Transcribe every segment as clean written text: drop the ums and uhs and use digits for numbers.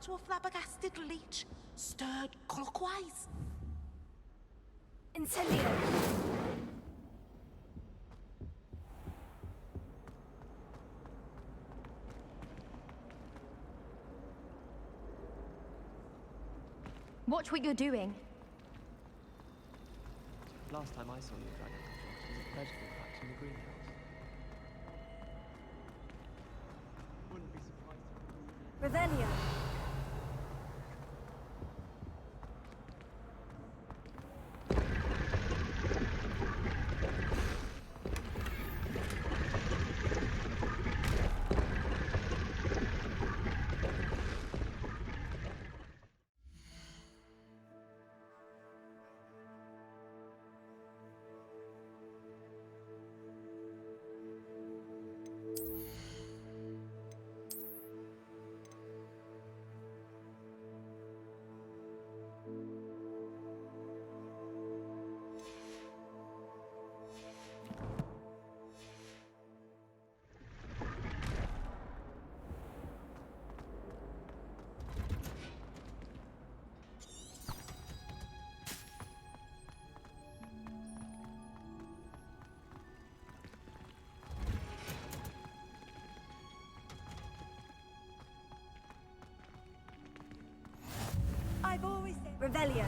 to a flabbergasted leech, stirred clockwise. Incendio! Watch what you're doing. Last time I saw you, Dragon, was a vegetable patch in the greenhouse. Wouldn't be surprised. Revelio! I've always said Revelio.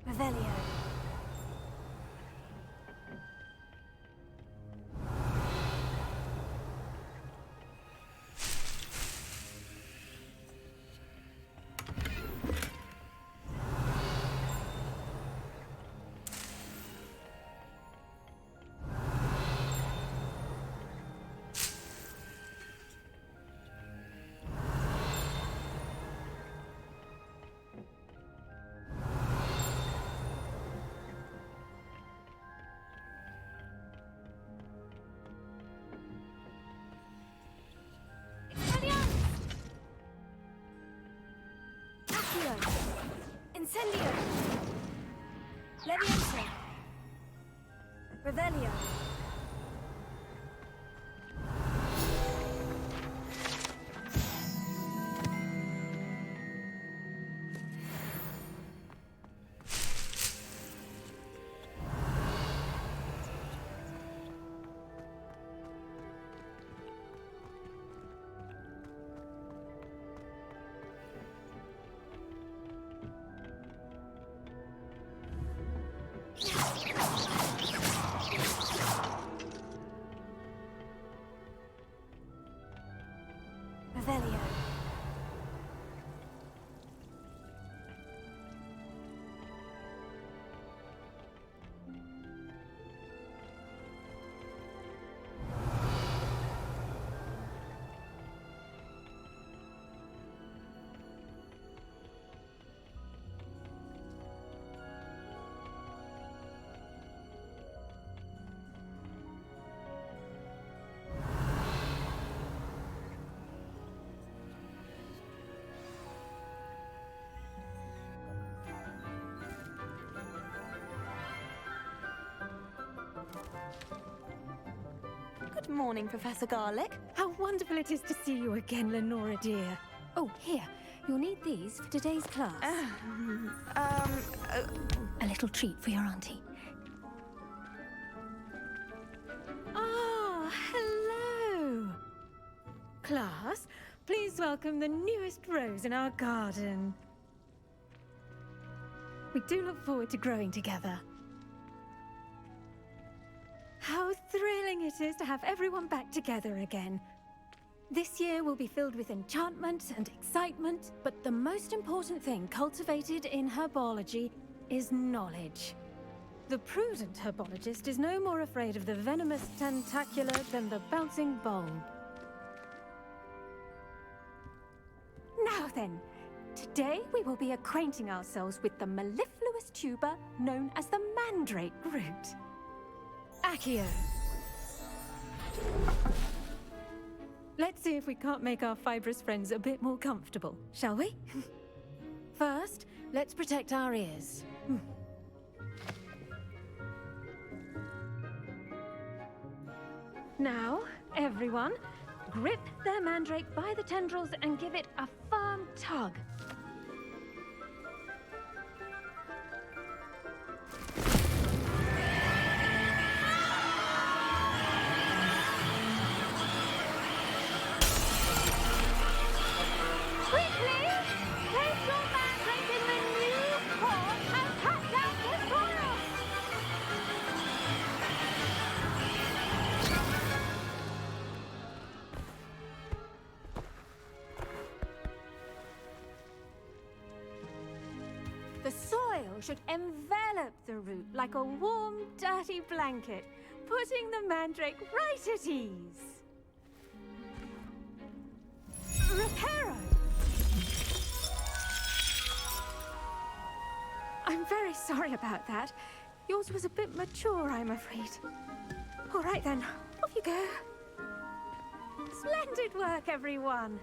Revelio. Incendio! Leviosa! Revelio! Revelio. Good morning, Professor Garlick. How wonderful it is to see you again, Lenora dear. Oh, here. You'll need these for today's class. A little treat for your auntie. Ah, hello. Class, please welcome the newest rose in our garden. We do look forward to growing together. How thrilling it is to have everyone back together again. This year will be filled with enchantment and excitement, But the most important thing cultivated in herbology is knowledge. the prudent herbologist is no more afraid of the venomous tentacular than the bouncing bowl. Now then, Today we will be acquainting ourselves with the mellifluous tuber known as the mandrake root. Accio. Let's see if we can't make our fibrous friends a bit more comfortable, shall we? First, let's protect our ears. Now, everyone, grip their mandrake by the tendrils and give it a firm tug. Quickly, place your mandrake in the new pot and cut down the soil. The soil should envelop the root like a warm, dirty blanket, putting the mandrake right at ease. Reparo! I'm very sorry about that. Yours was a bit mature, I'm afraid. All right then, off you go. Splendid work, everyone.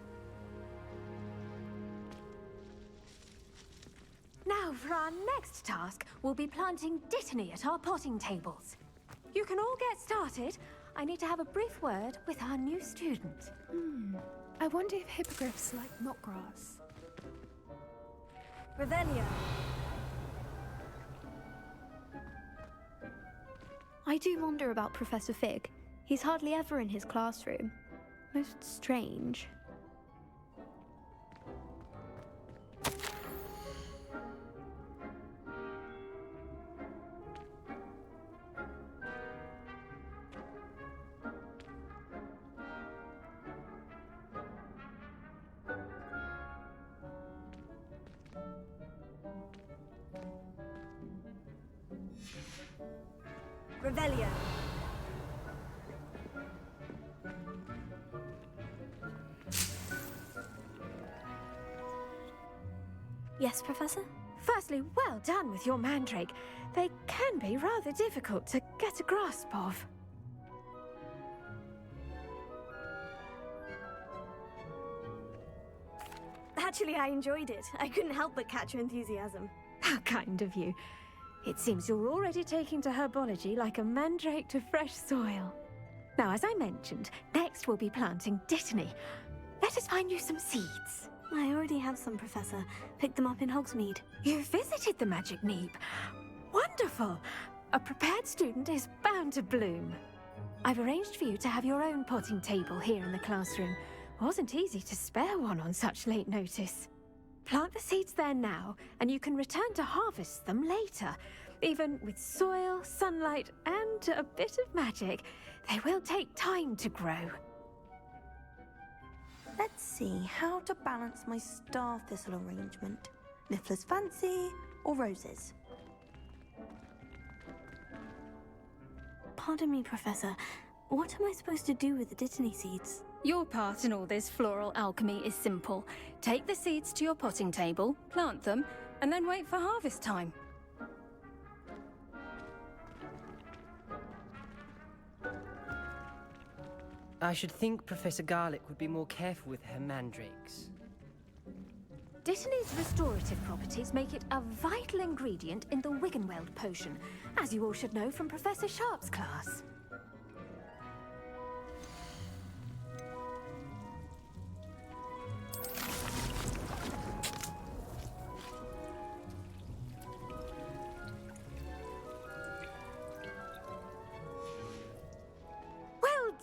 Now, for our next task, we'll be planting dittany at our potting tables. You can all get started. I need to have a brief word with our new student. I wonder if hippogriffs like knotgrass. Revelio. I do wonder about Professor Fig. He's hardly ever in his classroom. Most strange. Revelio. Yes, Professor? Firstly, well done with your mandrake. They can be rather difficult to get a grasp of. Actually, I enjoyed it. I couldn't help but catch your enthusiasm. How kind of you. It seems you're already taking to herbology like a mandrake to fresh soil. Now, as I mentioned, next we'll be planting dittany. Let us find you some seeds. I already have some, Professor. Picked them up in Hogsmeade. You visited the Magic Neep. Wonderful! A prepared student is bound to bloom. I've arranged for you to have your own potting table here in the classroom. Wasn't easy to spare one on such late notice. Plant the seeds there now, and you can return to harvest them later. Even with soil, sunlight, and a bit of magic, they will take time to grow. Let's see how to balance my star thistle arrangement. Niffler's fancy or roses? Pardon me, Professor. What am I supposed to do with the dittany seeds? Your part in all this floral alchemy is simple. Take the seeds to your potting table, plant them, and then wait for harvest time. I should think Professor Garlick would be more careful with her mandrakes. Dittany's restorative properties make it a vital ingredient in the Wiggenweld potion, as you all should know from Professor Sharp's class.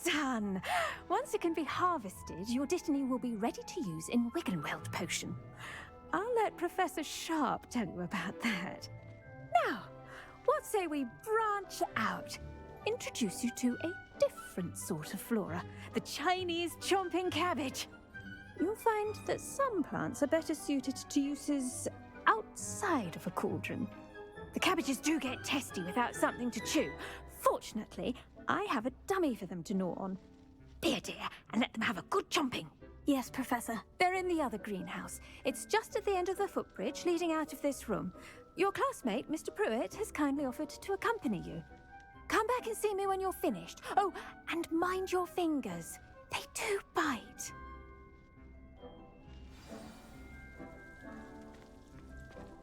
Done! Once it can be harvested, your dittany will be ready to use in Wiggenweld potion. I'll let Professor Sharp tell you about that. Now, what say we branch out? Introduce you to a different sort of flora, the Chinese chomping cabbage. You'll find that some plants are better suited to uses outside of a cauldron. The cabbages do get testy without something to chew. Fortunately, I have a dummy for them to gnaw on. Be a dear and let them have a good chomping. Yes, Professor. They're in the other greenhouse. It's just at the end of the footbridge leading out of this room. Your classmate, Mr. Pruitt, has kindly offered to accompany you. Come back and see me when you're finished. Oh, and mind your fingers. They do bite.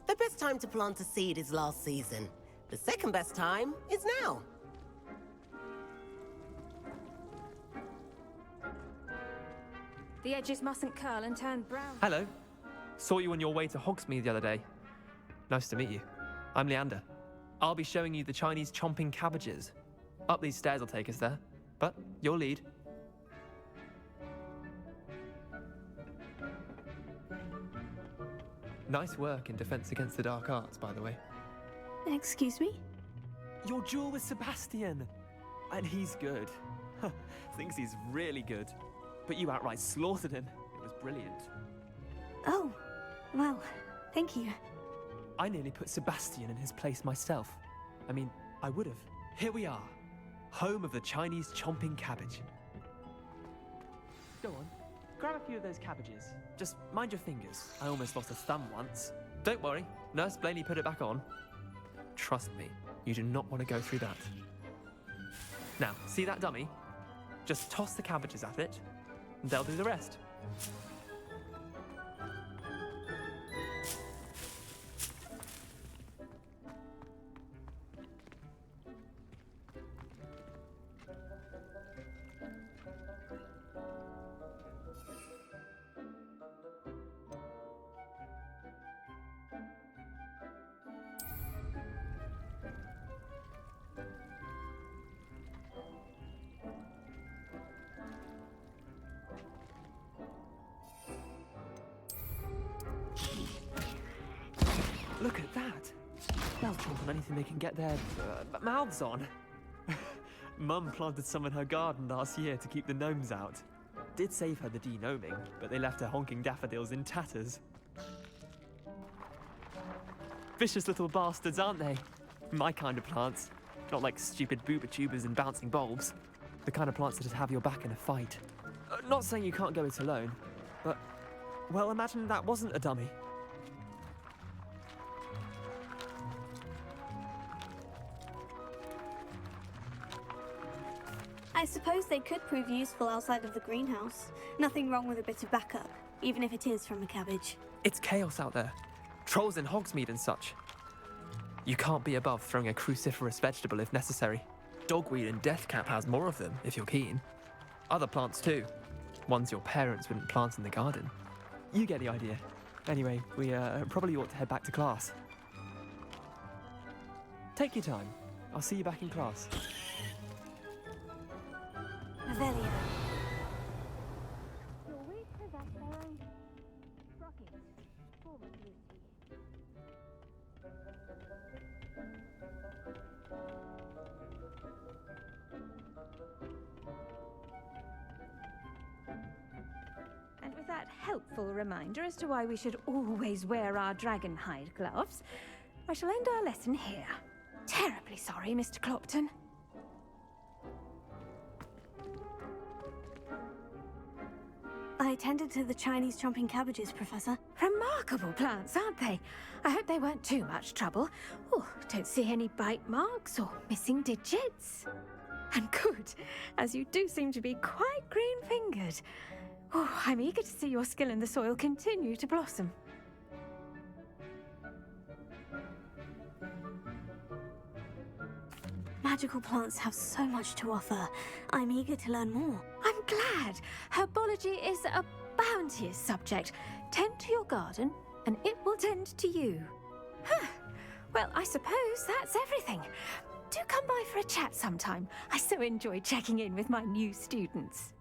The best time to plant a seed is last season. The second best time is now. The edges mustn't curl and turn brown. Hello. Saw you on your way to Hogsmeade the other day. Nice to meet you. I'm Leander. I'll be showing you the Chinese chomping cabbages. Up these stairs will take us there, but you'll lead. Nice work in Defense Against the Dark Arts, by the way. Excuse me? Your duel with Sebastian! And he's good. Thinks he's really good. But you outright slaughtered him. It was brilliant. Oh, well, thank you. I nearly put Sebastian in his place myself. I mean, I would have. Here we are. Home of the Chinese chomping cabbage. Go on. Grab a few of those cabbages. Just mind your fingers. I almost lost a thumb once. Don't worry. Nurse Blaney put it back on. Trust me, you do not want to go through that. Now, see that dummy? Just toss the cabbages at it, and they'll do the rest. Look at that! They'll chomp on anything they can get their mouths on. Mum planted some in her garden last year to keep the gnomes out. Did save her the de-gnoming, but they left her honking daffodils in tatters. Vicious little bastards, aren't they? My kind of plants. Not like stupid booba tubers and bouncing bulbs. The kind of plants that just have your back in a fight. Not saying you can't go it alone, but, well, imagine that wasn't a dummy. I suppose they could prove useful outside of the greenhouse. Nothing wrong with a bit of backup, even if it is from a cabbage. It's chaos out there. Trolls in Hogsmeade and such. You can't be above throwing a cruciferous vegetable if necessary. Dogweed and deathcap has more of them, if you're keen. Other plants too. Ones your parents wouldn't plant in the garden. You get the idea. Anyway, we probably ought to head back to class. Take your time. I'll see you back in class. Revelio. And with that helpful reminder as to why we should always wear our dragon hide gloves, I shall end our lesson here. Terribly sorry, Mr. Clopton. I attended to the Chinese chomping cabbages, Professor. Remarkable plants, aren't they? I hope they weren't too much trouble. Oh, don't see any bite marks or missing digits. And good, as you do seem to be quite green-fingered. Oh, I'm eager to see your skill in the soil continue to blossom. Magical plants have so much to offer. I'm eager to learn more. I'm glad. Herbology is a bounteous subject. Tend to your garden, and it will tend to you. Huh. Well, I suppose that's everything. Do come by for a chat sometime. I so enjoy checking in with my new students.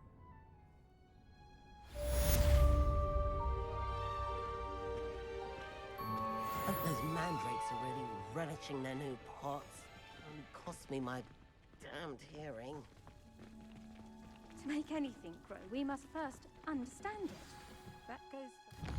Those mandrakes are really relishing their new pots. Only cost me my damned hearing. To make anything grow, we must first understand it. That goes for...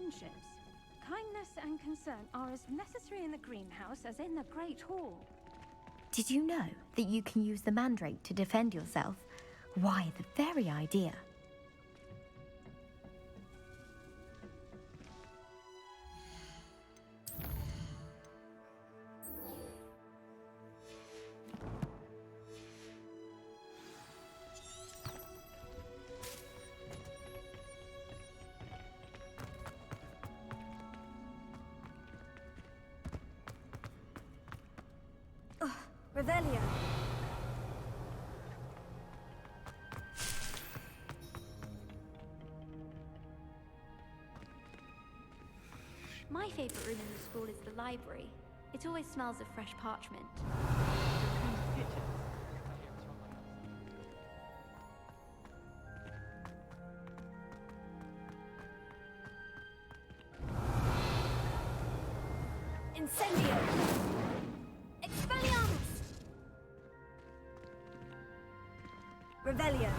friendships. Kindness and concern are as necessary in the greenhouse as in the Great Hall. Did you know that you can use the mandrake to defend yourself? Why, the very idea. Revelio. My favourite room in the school is the library. It always smells of fresh parchment. Incendio. Expelliarmus. Revelio.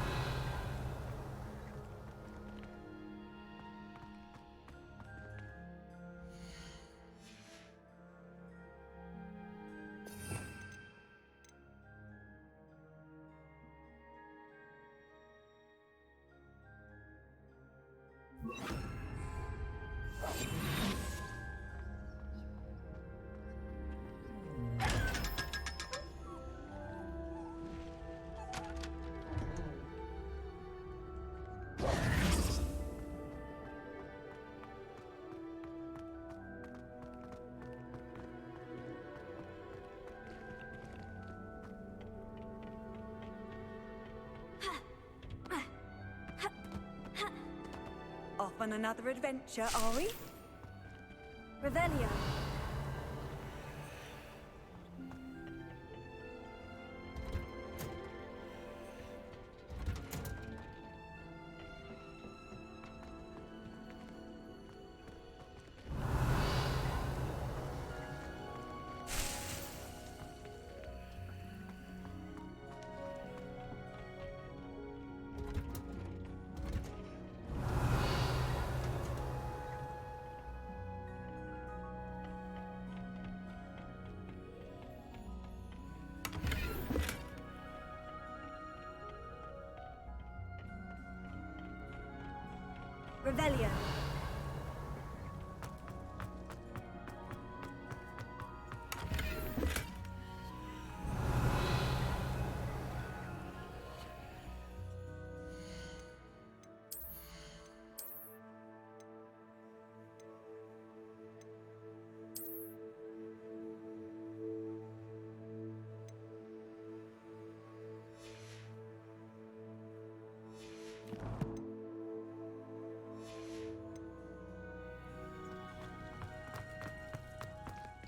Off on another adventure, are we? Revelio. Revelio.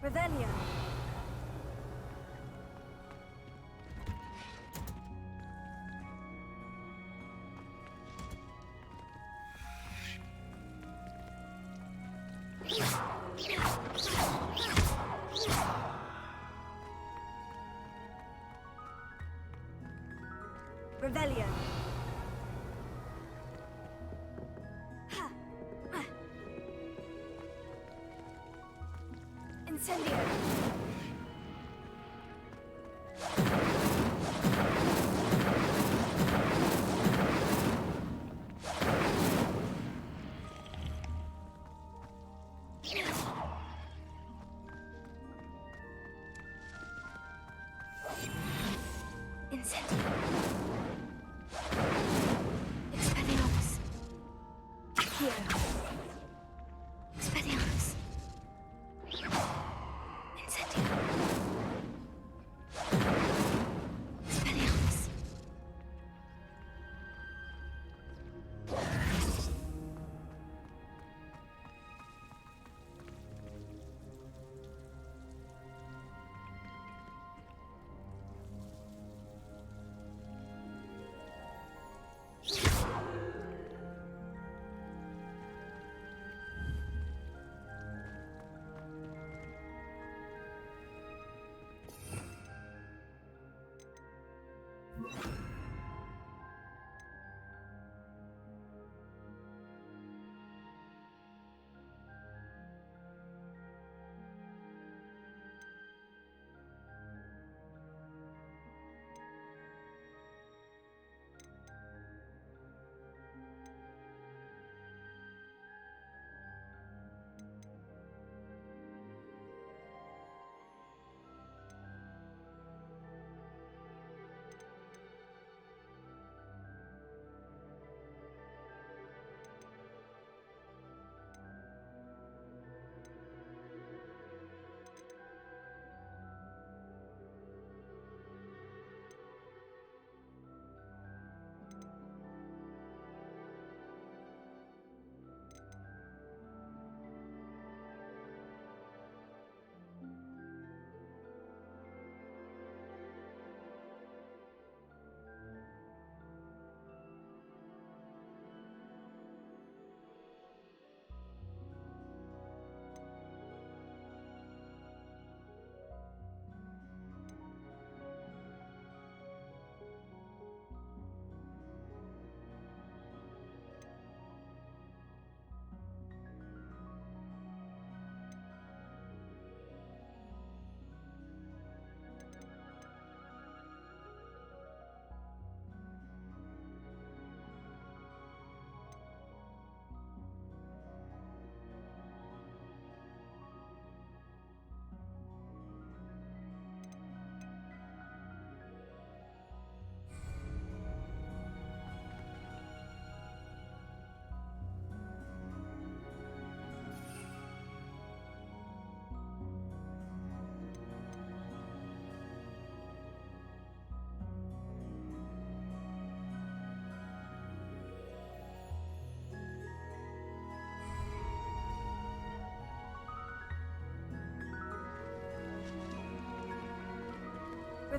Revelio. Revelio. Incendio. Incendio. Expelliarmus. Accio. Expelliarmus. Incendio. Expelliarmus.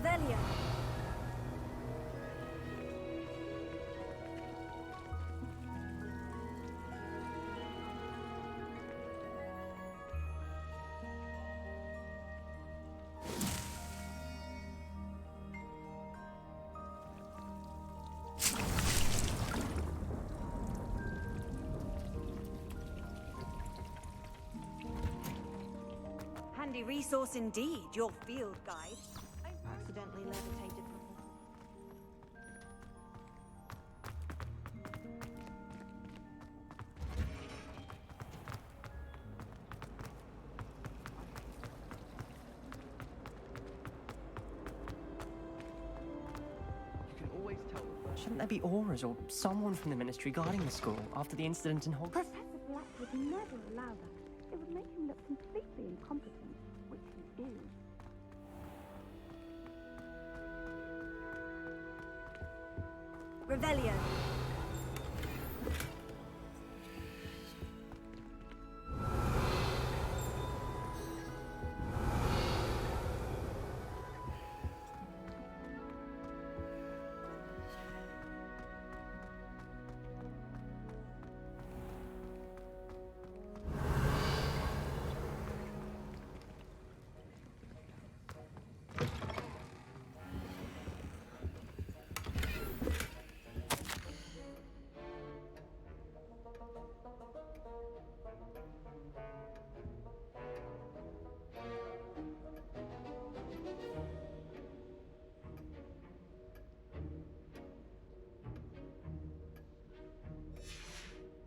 Revelio. Handy resource indeed, your field guide. I accidentally levitated before. You can always tell. Shouldn't there be auras or someone from the ministry guarding the school after the incident in Hogwarts? Professor Black would never allow that. It would make him look completely incompetent, which he is. Revelio.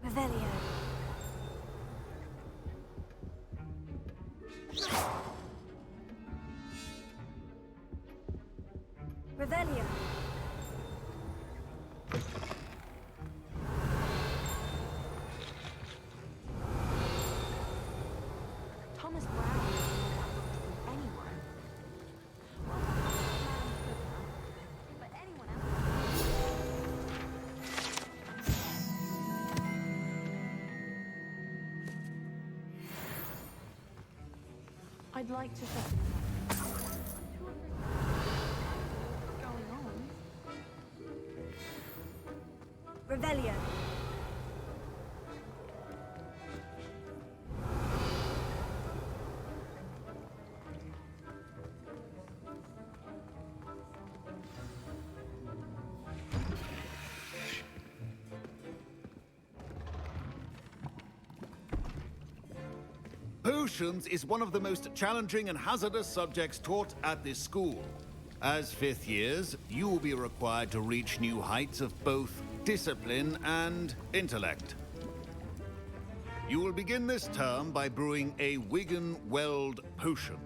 Revelio. Revelio. Thomas Brown is anyone. But anyone else. I'd like to shut it. Going on. Revelio. Potions is one of the most challenging and hazardous subjects taught at this school. As fifth years, you will be required to reach new heights of both discipline and intellect. You will begin this term by brewing a Wigan-Weld potion.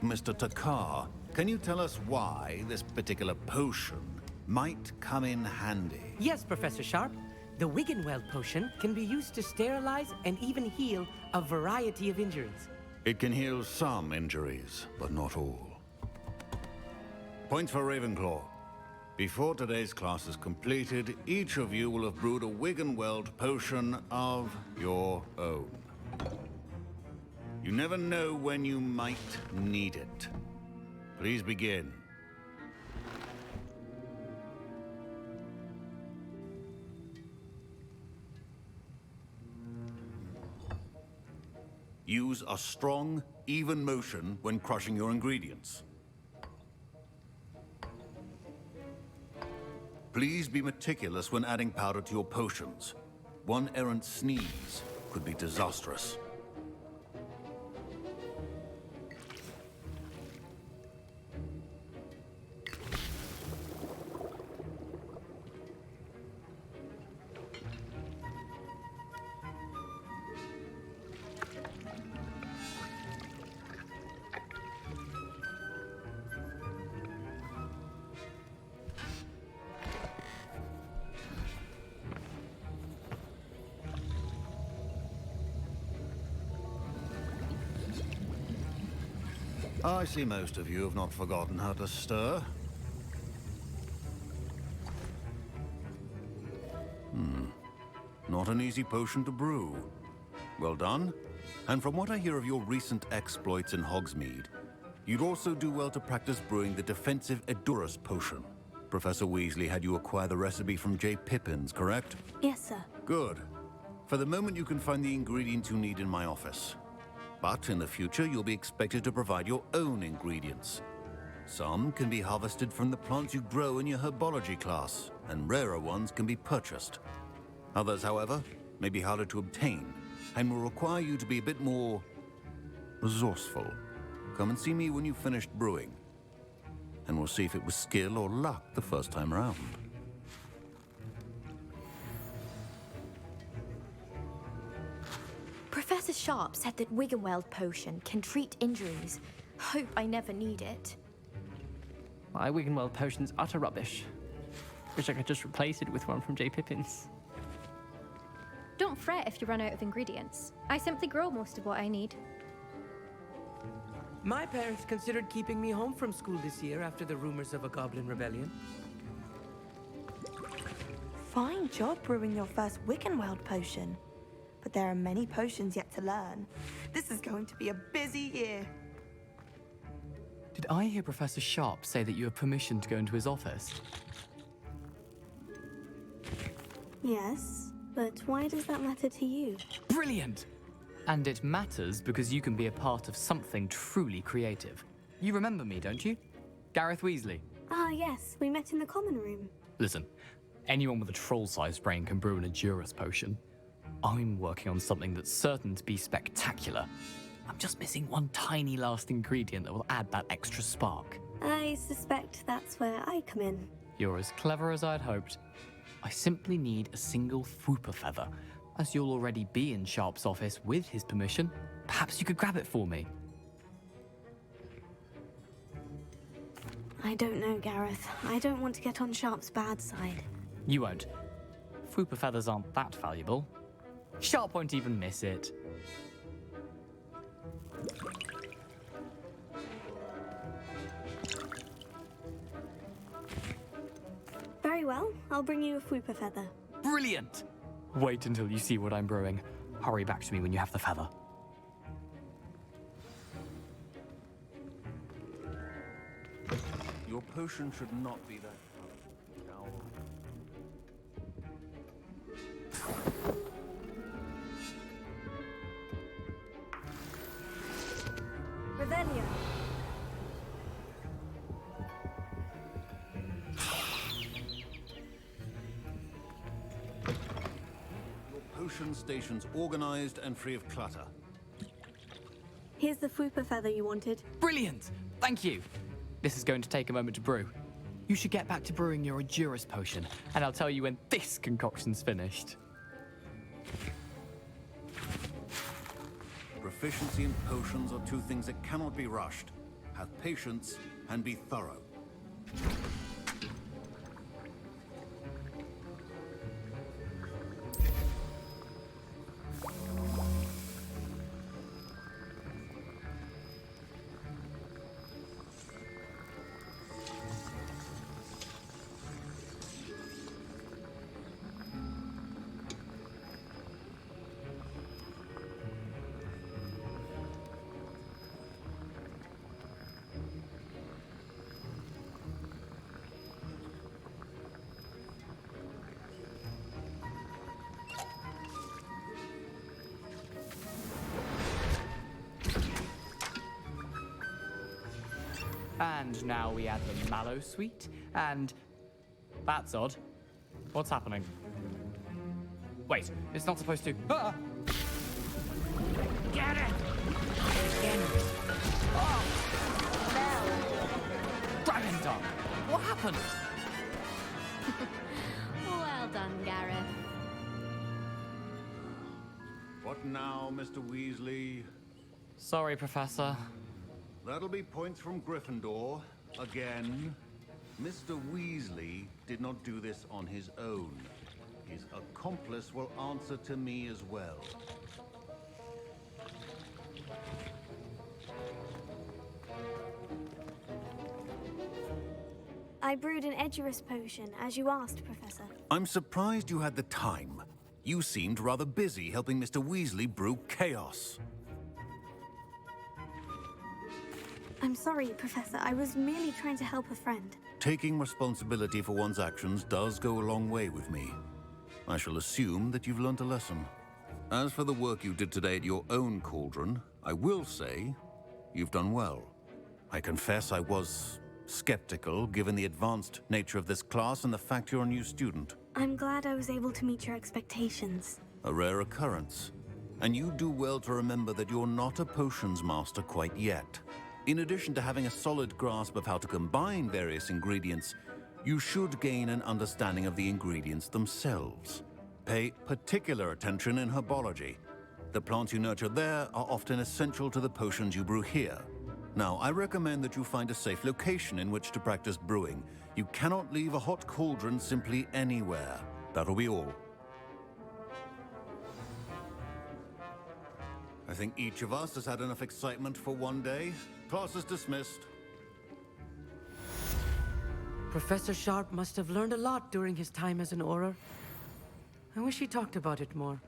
Mr. Takar, can you tell us why this particular potion might come in handy? Yes, Professor Sharp. The Wiggenweld potion can be used to sterilize and even heal a variety of injuries. It can heal some injuries, but not all. Points for Ravenclaw. Before today's class is completed, each of you will have brewed a Wiggenweld potion of your own. You never know when you might need it. Please begin. Use a strong, even motion when crushing your ingredients. Please be meticulous when adding powder to your potions. One errant sneeze could be disastrous. I see most of you have not forgotten how to stir. Not an easy potion to brew. Well done. And from what I hear of your recent exploits in Hogsmeade, You'd also do well to practice brewing the defensive Edurus potion. Professor Weasley had you acquire the recipe from J. Pippin's, correct? Yes, sir. Good. For the moment, you can find the ingredients you need in my office. But in the future, you'll be expected to provide your own ingredients. Some can be harvested from the plants you grow in your herbology class, and rarer ones can be purchased. Others, however, may be harder to obtain, and will require you to be a bit more resourceful. Come and see me when you've finished brewing, and we'll see if it was skill or luck the first time around. Professor Sharp said that Wiggenweld potion can treat injuries. Hope I never need it. My Wiggenweld potion's utter rubbish. Wish I could just replace it with one from J. Pippin's. Don't fret if you run out of ingredients. I simply grow most of what I need. My parents considered keeping me home from school this year after the rumors of a goblin rebellion. Fine job brewing your first Wiccanweld potion. But there are many potions yet to learn. This is going to be a busy year. Did I hear Professor Sharp say that you have permission to go into his office? Yes, but why does that matter to you? Brilliant! And it matters because you can be a part of something truly creative. You remember me, don't you? Gareth Weasley. Ah, yes, we met in the common room. Listen, anyone with a troll-sized brain can brew an Edurus potion. I'm working on something that's certain to be spectacular. I'm just missing one tiny last ingredient that will add that extra spark. I suspect that's where I come in. You're as clever as I'd hoped. I simply need a single Fwooper feather. As you'll already be in Sharp's office with his permission, perhaps you could grab it for me. I don't know, Gareth. I don't want to get on Sharp's bad side. You won't. Fwooper feathers aren't that valuable. Sharp won't even miss it. Very well, I'll bring you a Fwooper feather. Brilliant! Wait until you see what I'm brewing. Hurry back to me when you have the feather. Your potion should not be that Revelio. Your potion station's organized and free of clutter. Here's the Fwooper feather you wanted. Brilliant! Thank you! This is going to take a moment to brew. You should get back to brewing your Edurus potion, and I'll tell you when this concoction's finished. Proficiency in potions are two things that cannot be rushed. Have patience and be thorough. And now we add the mallow sweet, and... That's odd. What's happening? Wait, it's not supposed to... Ah! Get it! Again. Oh! Dragon tongue! What happened? Well done, Gareth. What now, Mr. Weasley? Sorry, Professor. That'll be points from Gryffindor. Again. Mr. Weasley did not do this on his own. His accomplice will answer to me as well. I brewed an Edurus potion, as you asked, Professor. I'm surprised you had the time. You seemed rather busy helping Mr. Weasley brew chaos. I'm sorry, Professor. I was merely trying to help a friend. Taking responsibility for one's actions does go a long way with me. I shall assume that you've learnt a lesson. As for the work you did today at your own cauldron, I will say you've done well. I confess I was skeptical, given the advanced nature of this class and the fact you're a new student. I'm glad I was able to meet your expectations. A rare occurrence. And you do well to remember that you're not a potions master quite yet. In addition to having a solid grasp of how to combine various ingredients, you should gain an understanding of the ingredients themselves. Pay particular attention in herbology. The plants you nurture there are often essential to the potions you brew here. Now, I recommend that you find a safe location in which to practice brewing. You cannot leave a hot cauldron simply anywhere. That'll be all. I think each of us has had enough excitement for one day. Class is dismissed. Professor Sharp must have learned a lot during his time as an Auror. I wish he talked about it more.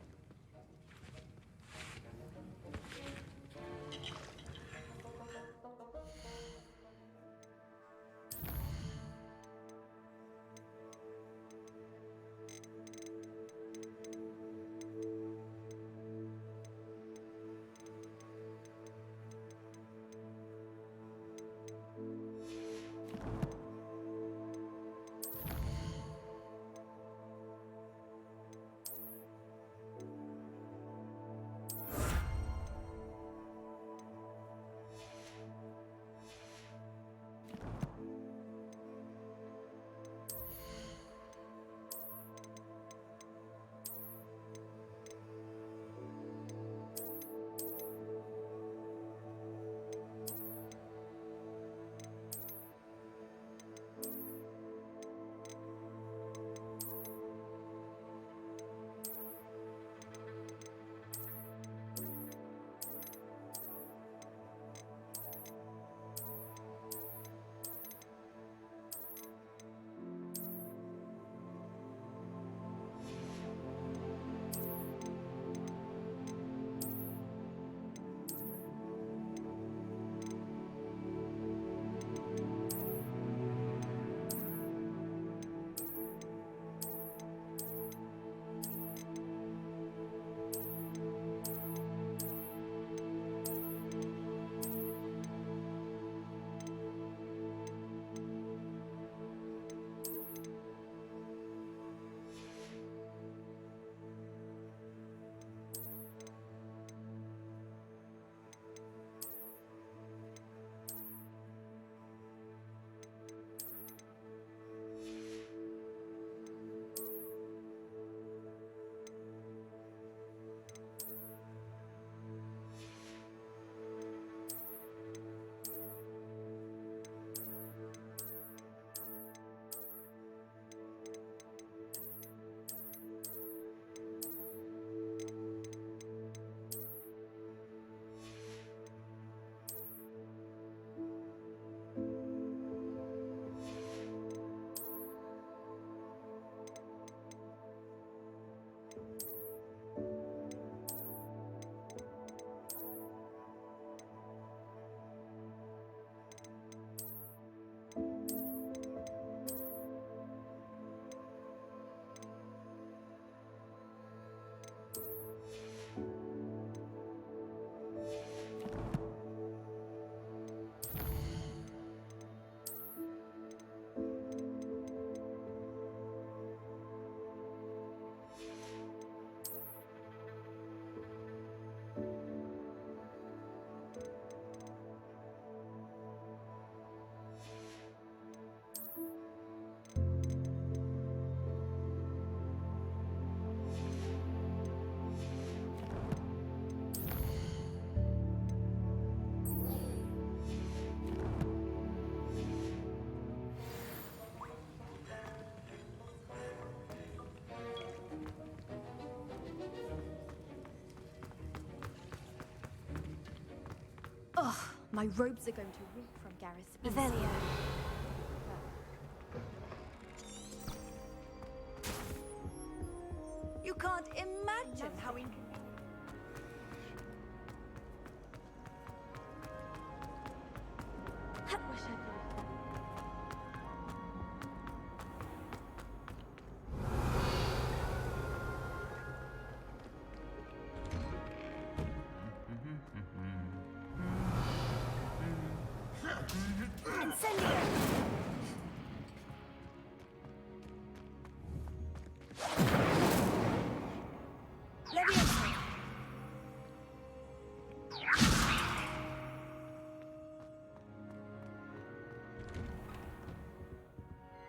Ugh, my robes are going to reek from Gareth's beast. Velia. You can't imagine how Incendio! Leviosa!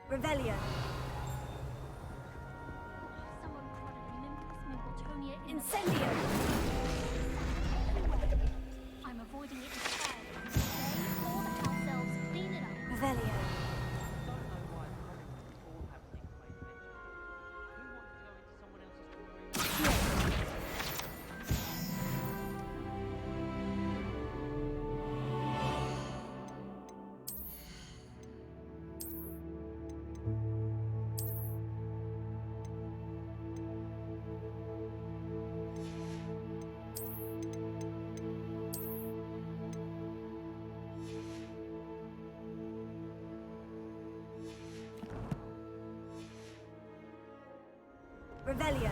Revelio! Someone prodded a Nimbus Mimbletonia in Incendio! I'm avoiding it entirely. They or the house elves clean it up. Revelio! Revelio!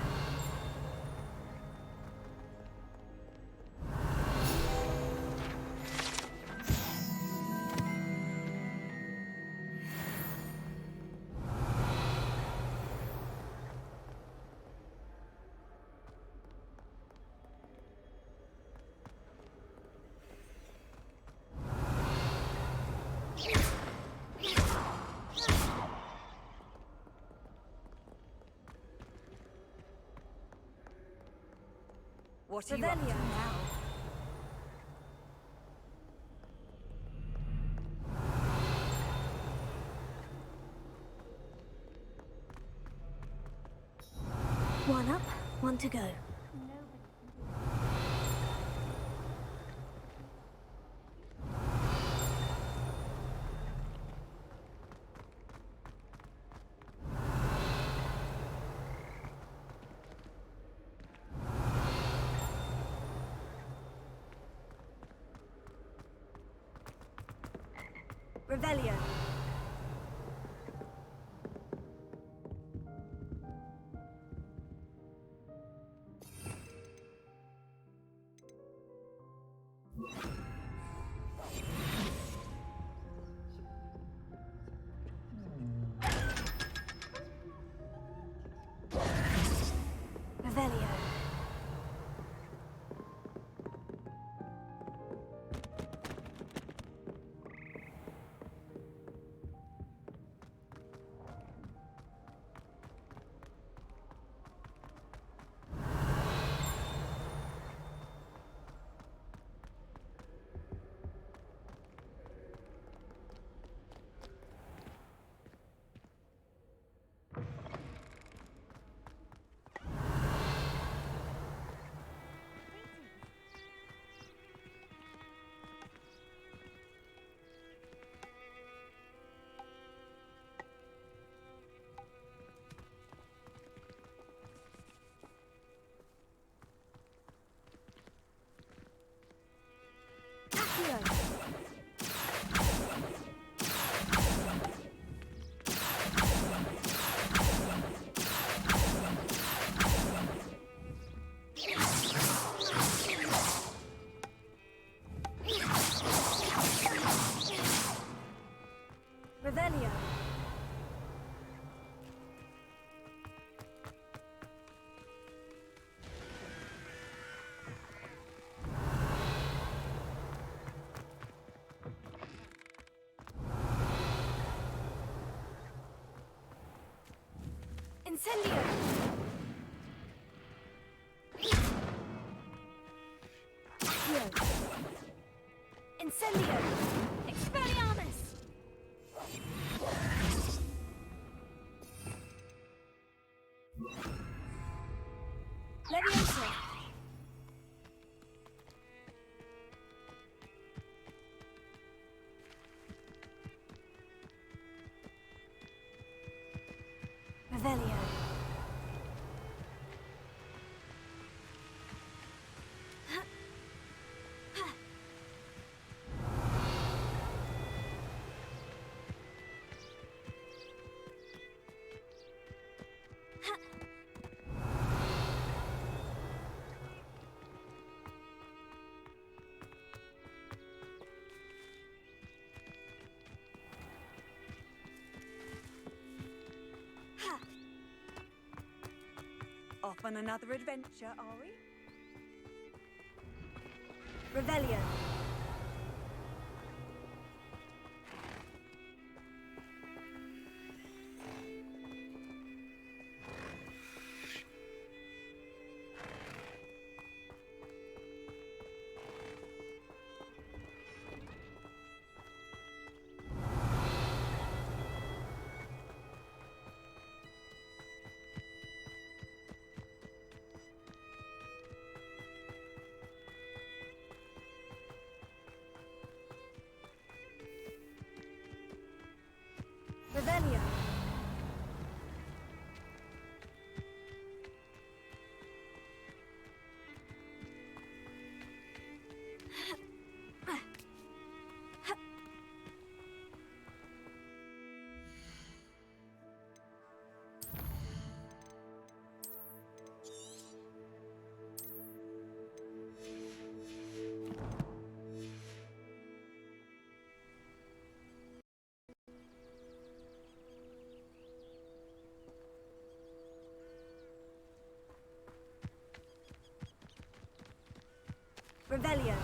What are you up to now? One up, one to go. Revelio. Revelio. Revelio. Incendio. Incendio. Expelliarmus. Leviosa. Revelio. Off on another adventure, are we? Revelio. Revelio. Revelio.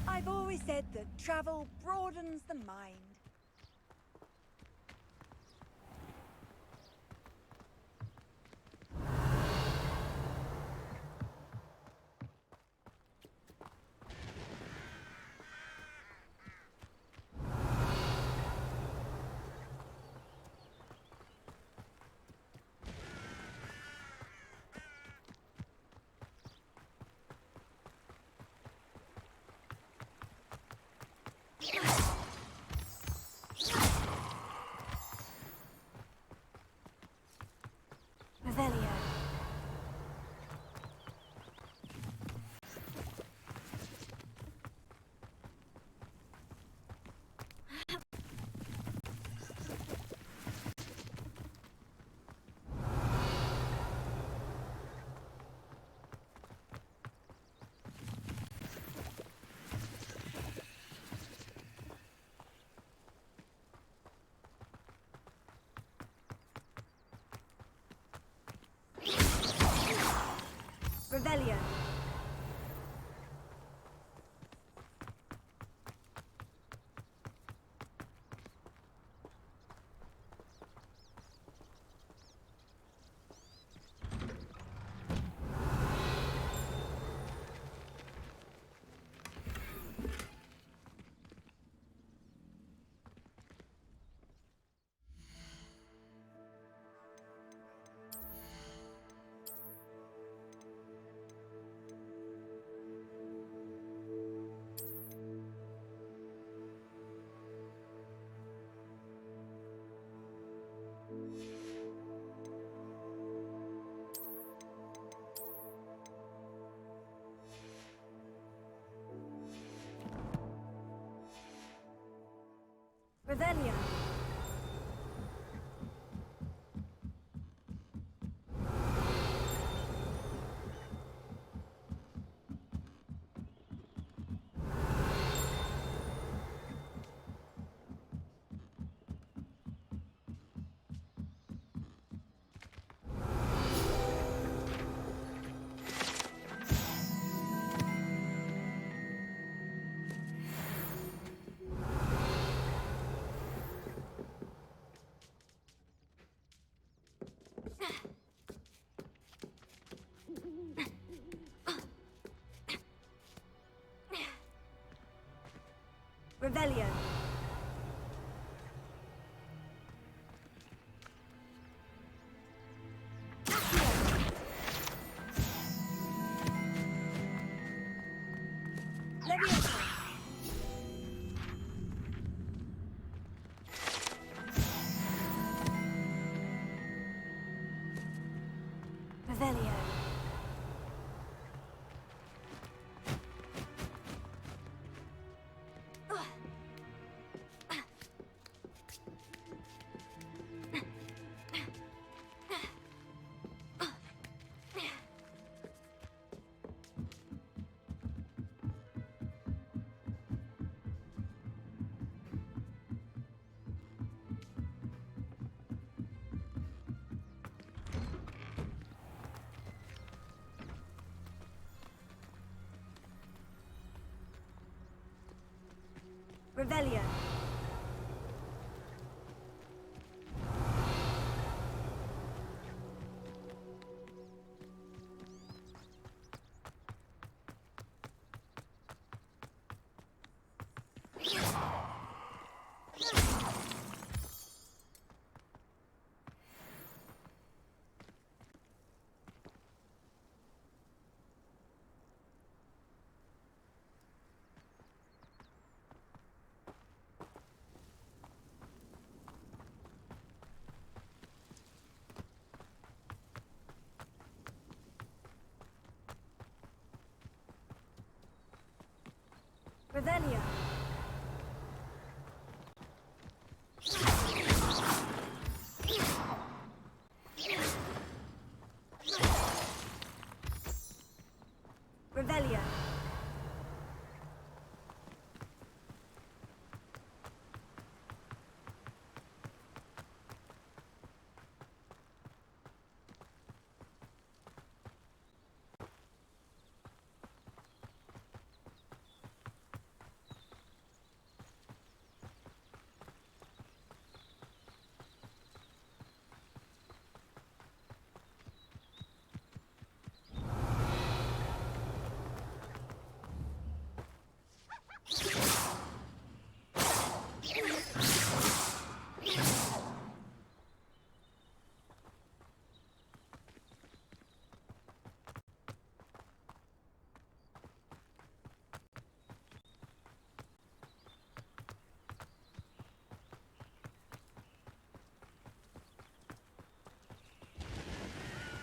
I've always said that travel broadens the mind. Revelio. Revelio. Revelio. Revelio. Leviosa. Revelio. Revelio. Revelio. Revelio.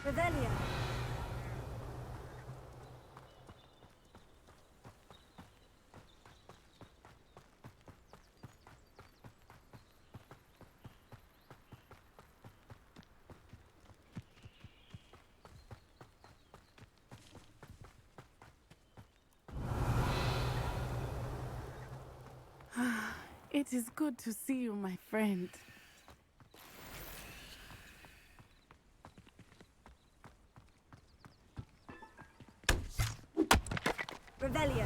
Revelio. It is good to see you, my friend. Revelio.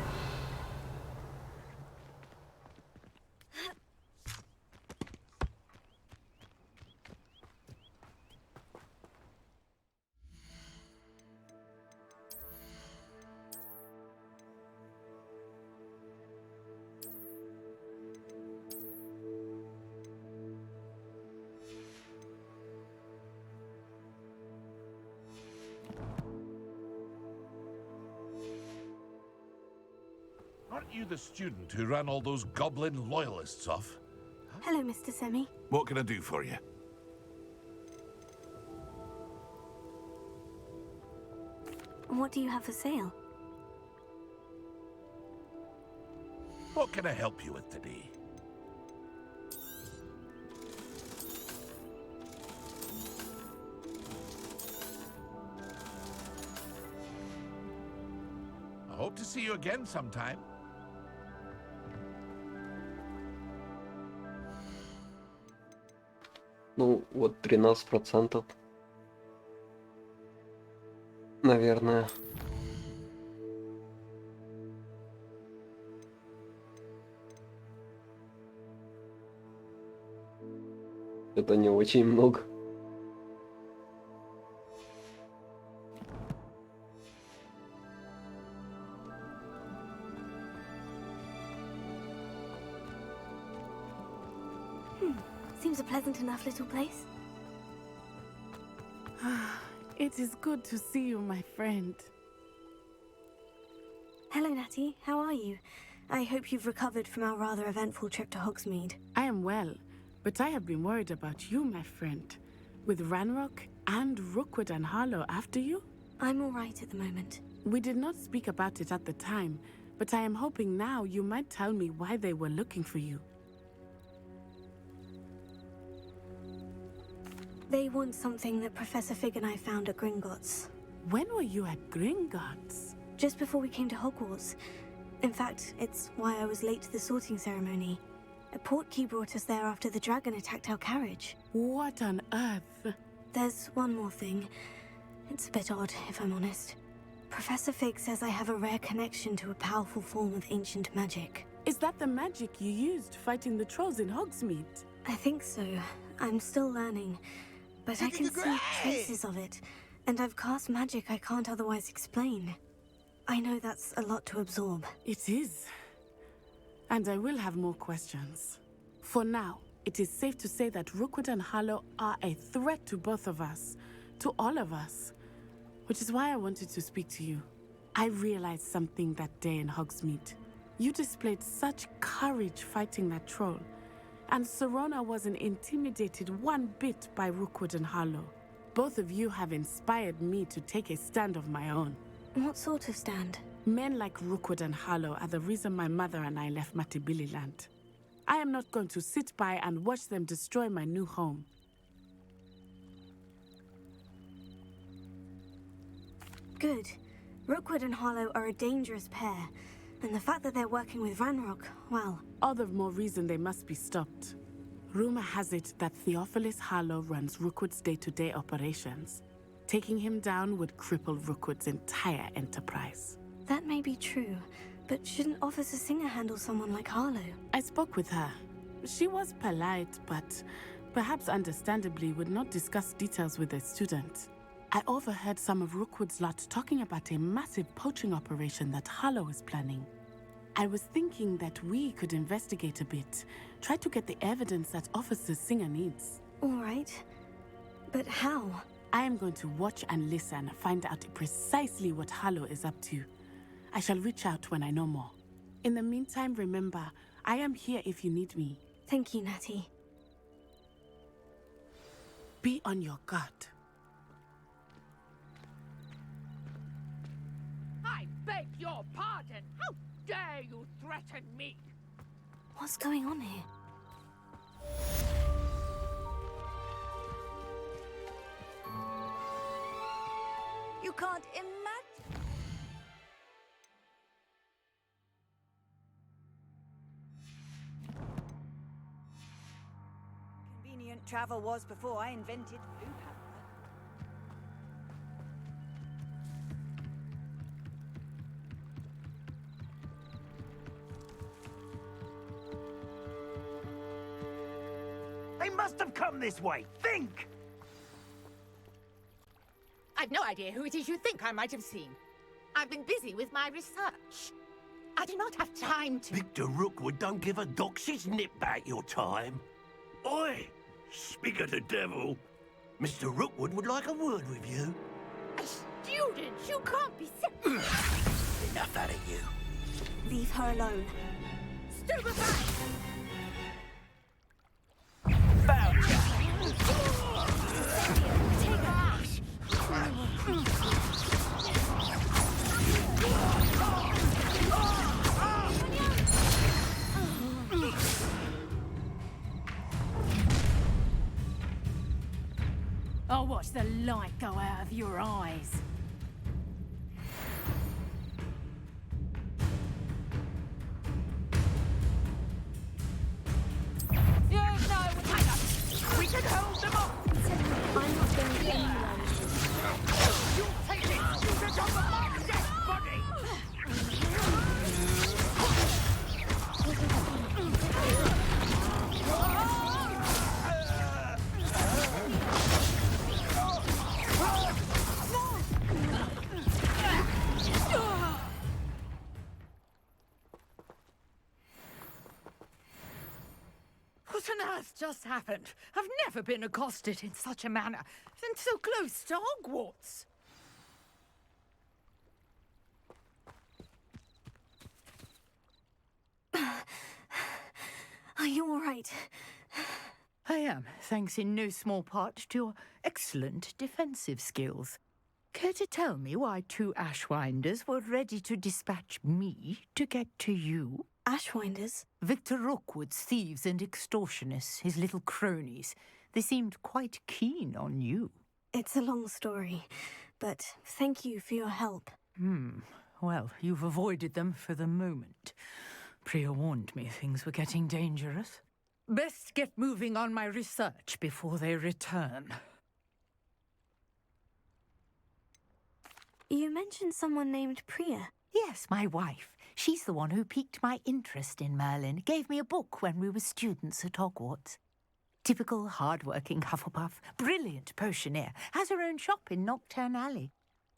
Aren't you the student who ran all those goblin loyalists off? Hello, Mr. Semi. What can I do for you? What do you have for sale? What can I help you with today? I hope to see you again sometime. Ну, вот 13%. Наверное. Это не очень много. Seems a pleasant enough little place. It is good to see you, my friend. Hello, Natty. How are you? I hope you've recovered from our rather eventful trip to Hogsmeade. I am well, but I have been worried about you, my friend. With Ranrock and Rookwood and Harlow after you? I'm all right at the moment. We did not speak about it at the time, but I am hoping now you might tell me why they were looking for you. They want something that Professor Fig and I found at Gringotts. When were you at Gringotts? Just before we came to Hogwarts. In fact, it's why I was late to the sorting ceremony. A portkey brought us there after the dragon attacked our carriage. What on earth? There's one more thing. It's a bit odd, if I'm honest. Professor Fig says I have a rare connection to a powerful form of ancient magic. Is that the magic you used fighting the trolls in Hogsmeade? I think so. I'm still learning, but I can see traces of it, and I've cast magic I can't otherwise explain. I know that's a lot to absorb. It is. And I will have more questions. For now, it is safe to say that Rookwood and Harlow are a threat to both of us, to all of us, which is why I wanted to speak to you. I realized something that day in Hogsmeade. You displayed such courage fighting that troll, and Serona wasn't intimidated one bit by Rookwood and Harlow. Both of you have inspired me to take a stand of my own. What sort of stand? Men like Rookwood and Harlow are the reason my mother and I left Matibili land. I am not going to sit by and watch them destroy my new home. Good. Rookwood and Harlow are a dangerous pair, and the fact that they're working with Ranrock, well... All the more reason they must be stopped. Rumor has it that Theophilus Harlow runs Rookwood's day-to-day operations. Taking him down would cripple Rookwood's entire enterprise. That may be true, but shouldn't Officer Singer handle someone like Harlow? I spoke with her. She was polite, but perhaps understandably would not discuss details with a student. I overheard some of Rookwood's lot talking about a massive poaching operation that Harlow is planning. I was thinking that we could investigate a bit, try to get the evidence that Officer Singer needs. All right. But how? I am going to watch and listen, find out precisely what Harlow is up to. I shall reach out when I know more. In the meantime, remember, I am here if you need me. Thank you, Natty. Be on your guard. I beg your pardon. How dare you threaten me? What's going on here? You can't imagine. Convenient travel was before I invented blue panther. They must have come this way. Think! I've no idea who it is you think I might have seen. I've been busy with my research. I do not have time to... Victor Rookwood don't give a doxy's nip back your time. Oi! Speak of the devil. Mr. Rookwood would like a word with you. A student? You can't be Enough out of you. Leave her alone. Stupefy! Found ya! I'll watch the light go out of your eyes. You know, we can hold them off. I'm not going anywhere. You take it! You get on the mark, dead body! What on earth just happened? I've never been accosted in such a manner, and so close to Hogwarts. Are you all right? I am, thanks in no small part to your excellent defensive skills. Care to tell me why two Ashwinders were ready to dispatch me to get to you? Ashwinders? Victor Rookwood's thieves and extortionists, his little cronies. They seemed quite keen on you. It's a long story, but thank you for your help. Well, you've avoided them for the moment. Priya warned me things were getting dangerous. Best get moving on my research before they return. You mentioned someone named Priya. Yes, my wife. She's the one who piqued my interest in Merlin, gave me a book when we were students at Hogwarts. Typical hard-working Hufflepuff, brilliant potioneer, has her own shop in Knockturn Alley.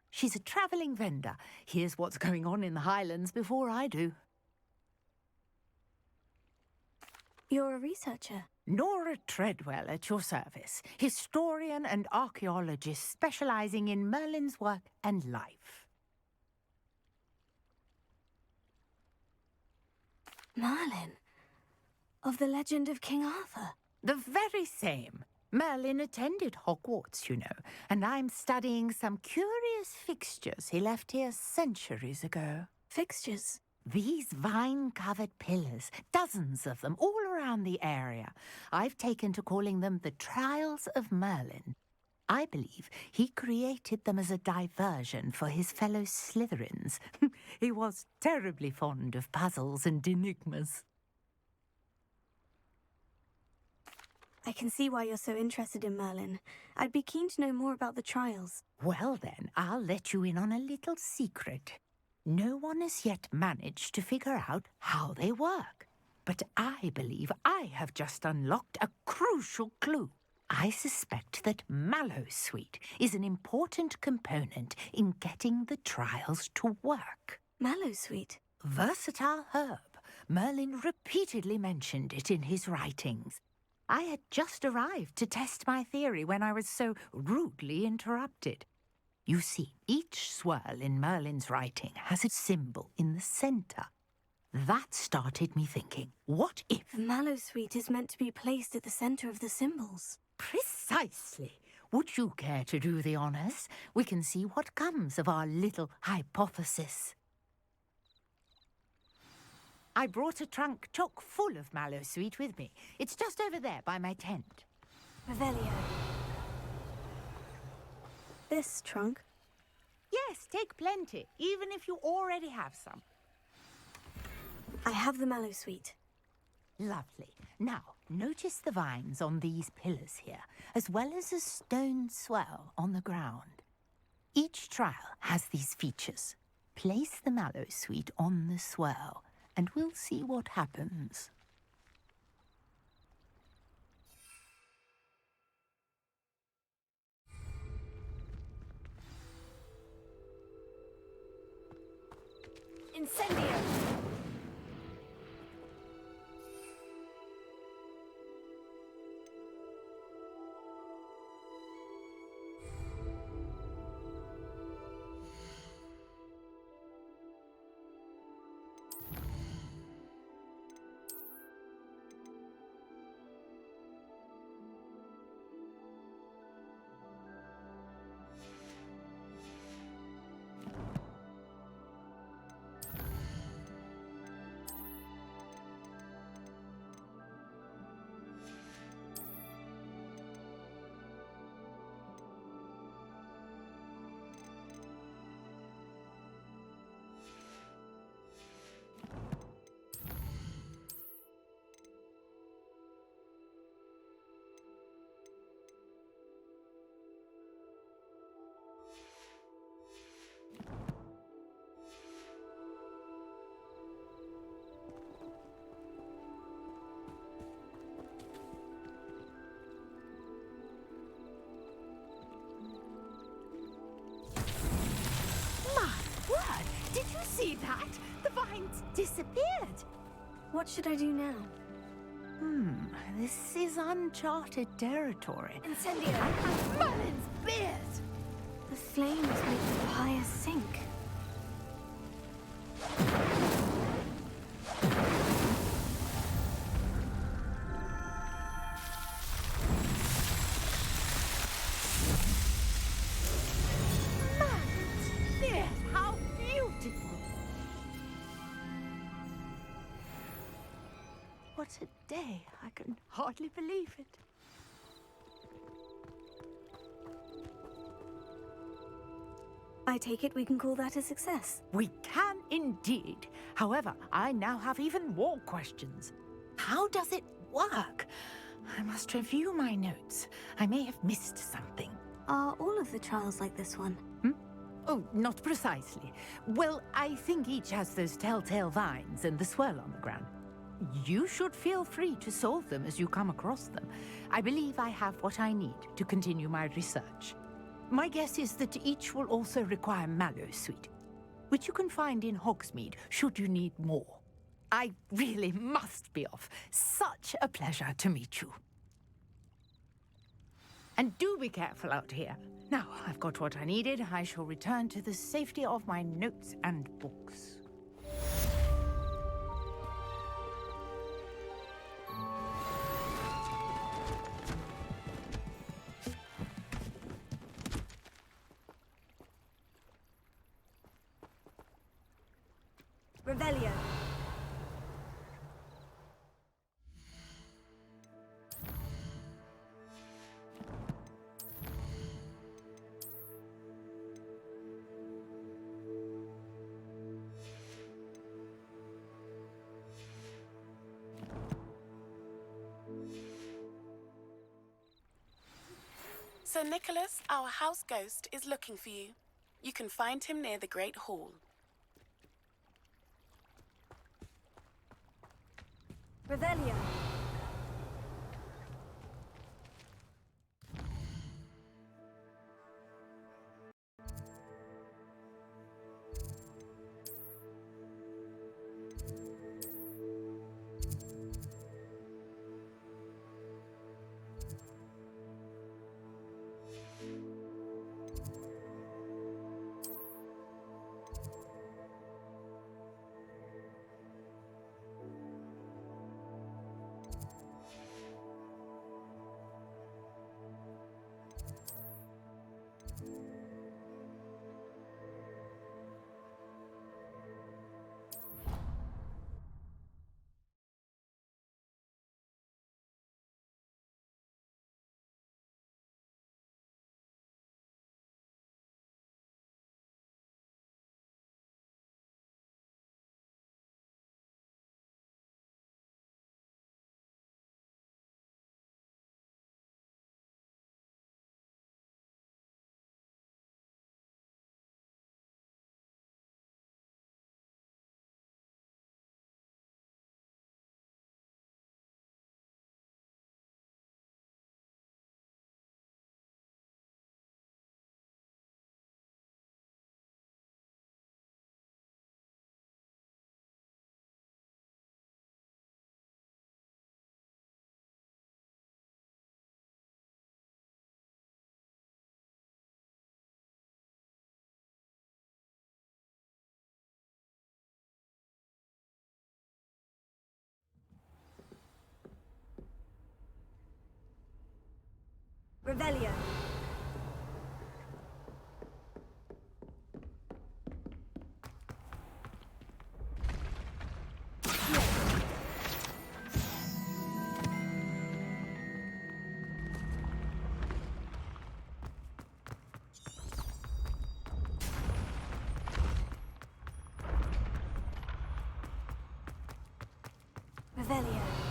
She's a travelling vendor, hears what's going on in the Highlands before I do. You're a researcher? Nora Treadwell at your service, historian and archaeologist specialising in Merlin's work and life. Merlin? Of the legend of King Arthur? The very same. Merlin attended Hogwarts, you know, and I'm studying some curious fixtures he left here centuries ago. Fixtures? These vine-covered pillars, dozens of them, all around the area. I've taken to calling them the Trials of Merlin. I believe he created them as a diversion for his fellow Slytherins. He was terribly fond of puzzles and enigmas. I can see why you're so interested in Merlin. I'd be keen to know more about the trials. Well then, I'll let you in on a little secret. No one has yet managed to figure out how they work. But I believe I have just unlocked a crucial clue. I suspect that Mallowsweet is an important component in getting the trials to work. Mallowsweet? Versatile herb. Merlin repeatedly mentioned it in his writings. I had just arrived to test my theory when I was so rudely interrupted. You see, each swirl in Merlin's writing has a symbol in the centre. That started me thinking, what if... The Mallowsweet is meant to be placed at the centre of the symbols. Precisely. Would you care to do the honours? We can see what comes of our little hypothesis. I brought a trunk chock full of Mallowsweet with me. It's just over there by my tent. Revelio. This trunk? Yes, take plenty, even if you already have some. I have the Mallowsweet. Lovely. Now, notice the vines on these pillars here, as well as a stone swirl on the ground. Each trial has these features. Place the Mallowsweet on the swirl, and we'll see what happens. Incendio! Did you see that? The vines disappeared. What should I do now? This is uncharted territory. Incendio! I have Merlin's beard! The flames make the pyre sink. Merlin's beard! How beautiful! What a day. I can hardly believe it. I take it we can call that a success. We can indeed. However, I now have even more questions. How does it work? I must review my notes. I may have missed something. Are all of the trials like this one? Oh, not precisely. Well, I think each has those telltale vines and the swirl on the ground. You should feel free to solve them as you come across them. I believe I have what I need to continue my research. My guess is that each will also require mallowsweet, which you can find in Hogsmeade should you need more. I really must be off. Such a pleasure to meet you. And do be careful out here. Now, I've got what I needed. I shall return to the safety of my notes and books. Revelio. Sir Nicholas, our house ghost, is looking for you. You can find him near the Great Hall. Revelio. Revelio. Revelio.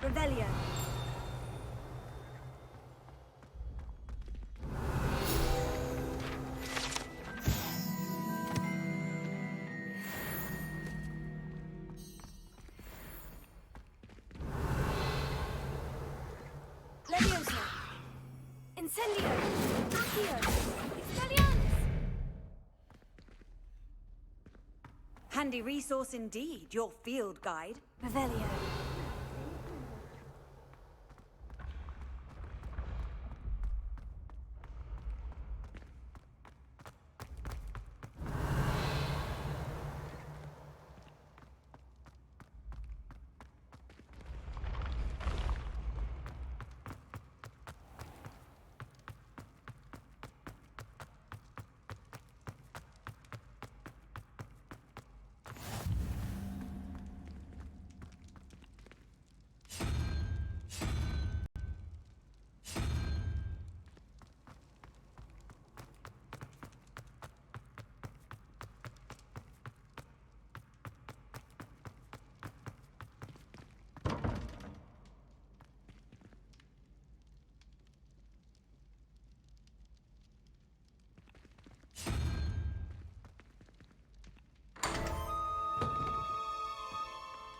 Revelio. Leviosa. Incendio. Accio. Expelliarmus. Handy resource indeed, your field guide. Revelio.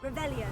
Revelio.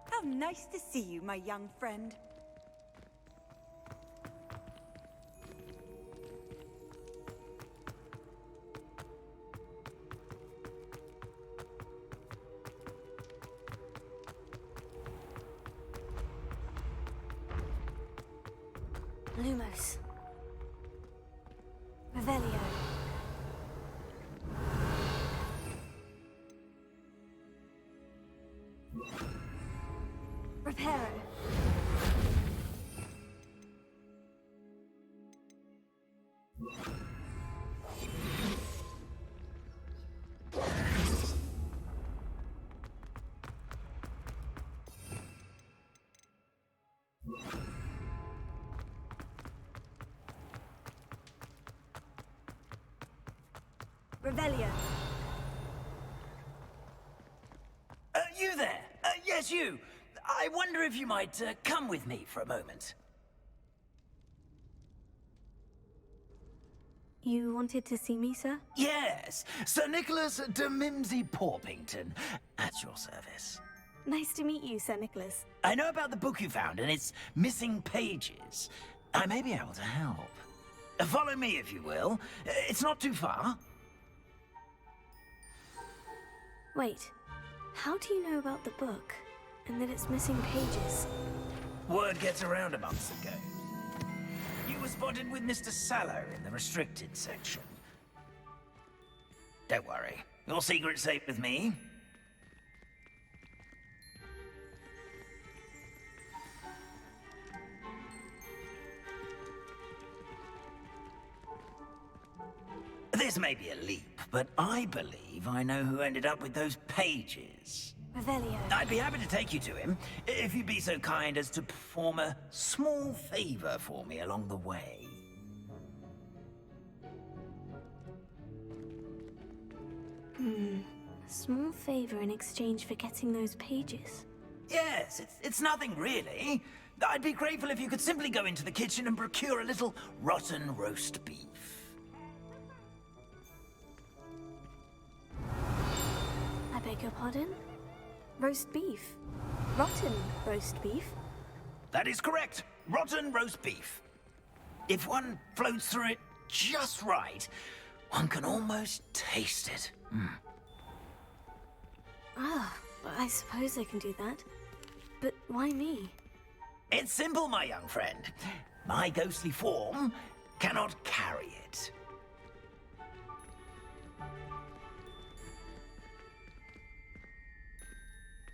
How nice to see you, my young friend. Lumos. Revelio. Reparo. Revelio. You there? Yes, you. I wonder if you might come with me for a moment. You wanted to see me, sir? Yes, Sir Nicholas de Mimsy Porpington, at your service. Nice to meet you, Sir Nicholas. I know about the book you found and its missing pages. I may be able to help. Follow me, if you will. It's not too far. Wait, how do you know about the book? And that it's missing pages? Word gets around a month ago. You were spotted with Mr. Sallow in the restricted section. Don't worry, your secret's safe with me. This may be a leap, but I believe I know who ended up with those pages. Revelio. I'd be happy to take you to him, if you'd be so kind as to perform a small favor for me along the way. A small favor in exchange for getting those pages. Yes, it's nothing really. I'd be grateful if you could simply go into the kitchen and procure a little rotten roast beef. I beg your pardon? Roast beef? Rotten roast beef? That is correct. Rotten roast beef. If one floats through it just right, one can almost taste it. Ah, I suppose I can do that. But why me? It's simple, my young friend. My ghostly form cannot carry it.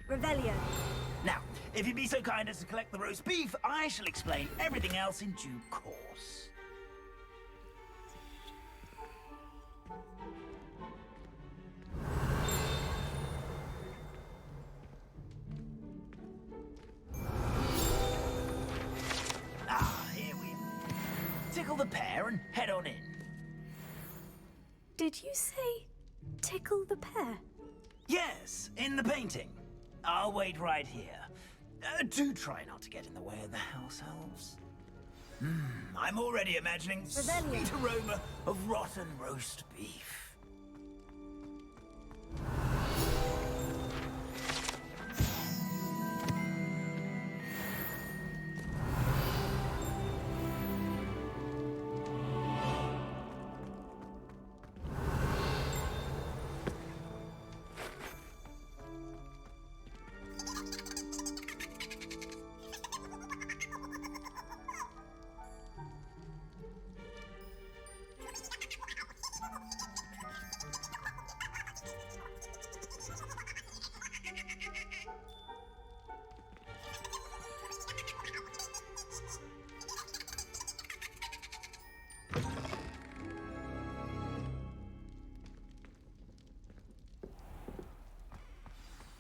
Revelio. Now, if you'd be so kind as to collect the roast beef, I shall explain everything else in due course. Here we tickle the pear and head on in. Did you say tickle the pear? Yes, in the painting. I'll wait right here. Do try not to get in the way of the house elves. I'm already imagining sweet aroma of rotten roast beef.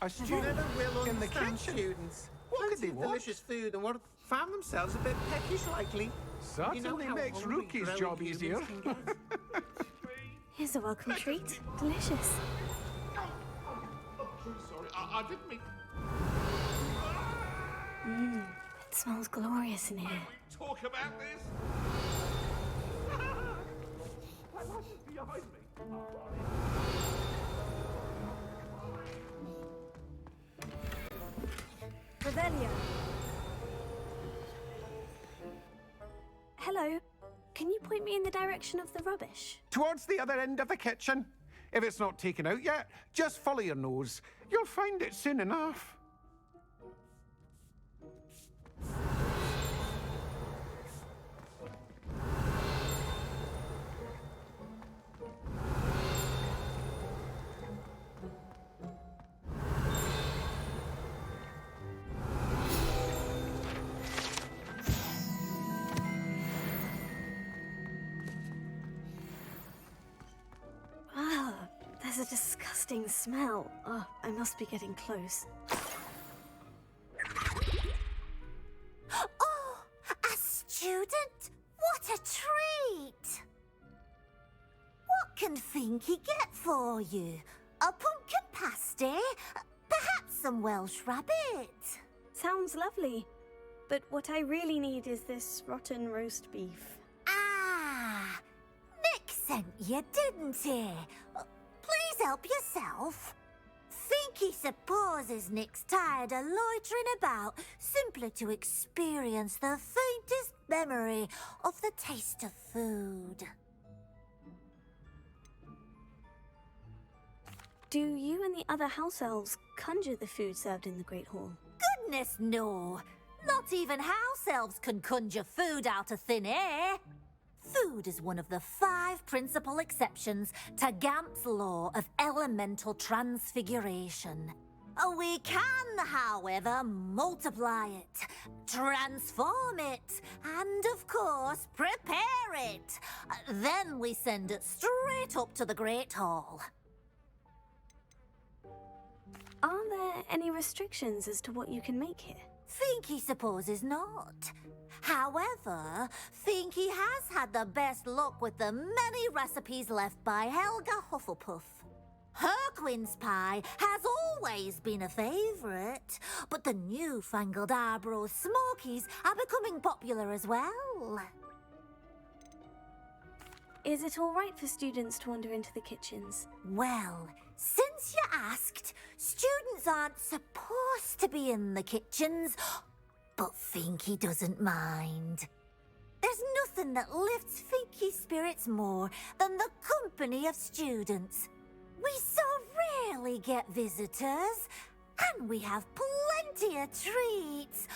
A student Never will in the understand kitchen. students. What could Plenty they of want? delicious food and what found themselves a bit peckish likely. Certainly how makes hungry Rookie's growing job humans easier. can get. Here's a welcome treat. Delicious. I'm truly sorry. I didn't mean... Mmm, it smells glorious in here. Talk about this? Behind me. Revelio. Hello. Can you point me in the direction of the rubbish? Towards the other end of the kitchen. If it's not taken out yet, just follow your nose. You'll find it soon enough. Ah, there's a disgusting smell. Oh, I must be getting close. Oh, a student? What a treat! What can Finky get for you? A pumpkin pasty? Perhaps some Welsh rabbit? Sounds lovely. But what I really need is this rotten roast beef. Ah, Nick sent you, didn't he? Please help yourself. Finky supposes Nick's tired of loitering about simply to experience the faintest memory of the taste of food. Do you and the other house elves conjure the food served in the Great Hall? Goodness, no. Not even house elves can conjure food out of thin air. Food is one of the 5 principal exceptions to Gamp's law of elemental transfiguration. We can, however, multiply it, transform it, and, of course, prepare it. Then we send it straight up to the Great Hall. Are there any restrictions as to what you can make here? Finky supposes not. However, Finky has had the best luck with the many recipes left by Helga Hufflepuff. Her quince pie has always been a favourite, but the newfangled Arbroath Smokies are becoming popular as well. Is it all right for students to wander into the kitchens? Well, since you asked, students aren't supposed to be in the kitchens, but Finky doesn't mind. There's nothing that lifts Finky's spirits more than the company of students. We so rarely get visitors, and we have plenty of treats.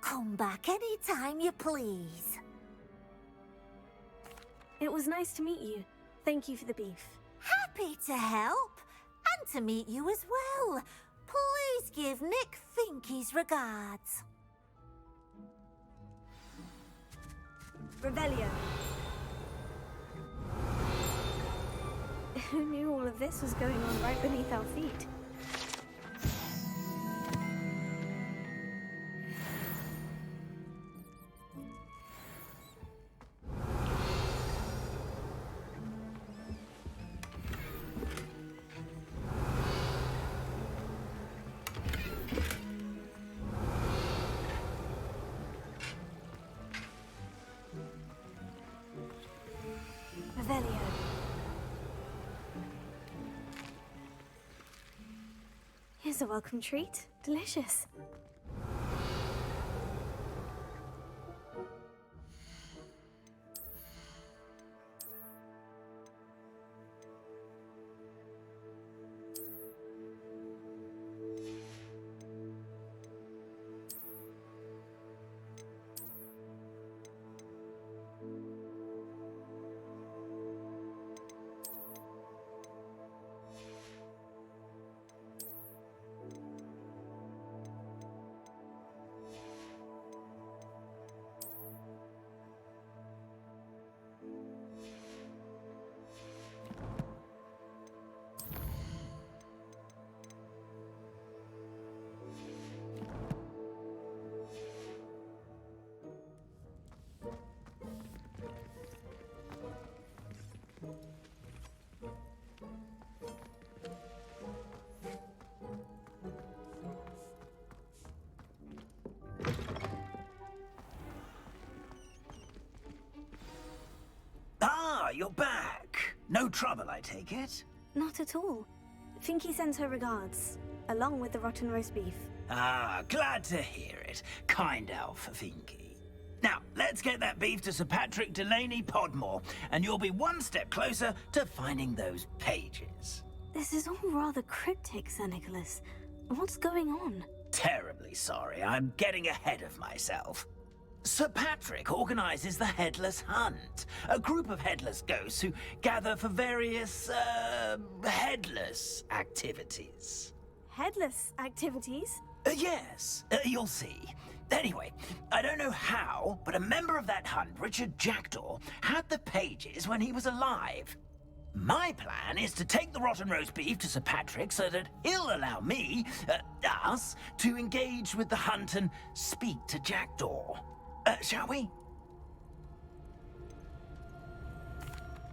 Come back any time you please. It was nice to meet you. Thank you for the beef. Happy to help, and to meet you as well. Please give Nick Finky's regards. Revelio. Who knew all of this was going on right beneath our feet? Revelio. Here's a welcome treat. Delicious. you're back. No trouble, I take it? Not at all. Finky sends her regards, along with the rotten roast beef. Ah, glad to hear it. Kind elf, Finky. Now, let's get that beef to Sir Patrick Delaney Podmore, and you'll be one step closer to finding those pages. This is all rather cryptic, Sir Nicholas. What's going on? Terribly sorry, I'm getting ahead of myself. Sir Patrick organizes the Headless Hunt, a group of headless ghosts who gather for various, headless activities. Headless activities? Yes, you'll see. Anyway, I don't know how, but a member of that hunt, Richard Jackdaw, had the pages when he was alive. My plan is to take the rotten roast beef to Sir Patrick so that he'll allow me, us, to engage with the hunt and speak to Jackdaw. Shall we?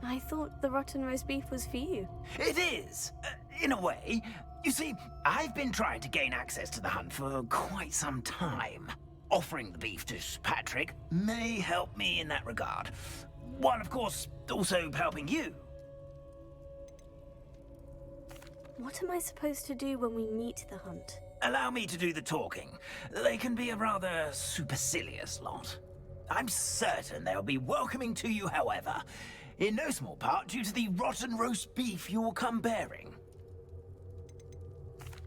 I thought the rotten roast beef was for you. It is, in a way. You see, I've been trying to gain access to the hunt for quite some time. Offering the beef to Sir Patrick may help me in that regard. While, of course, also helping you. What am I supposed to do when we meet the hunt? Allow me to do the talking. They can be a rather supercilious lot. I'm certain they'll be welcoming to you, however, in no small part due to the rotten roast beef you'll come bearing.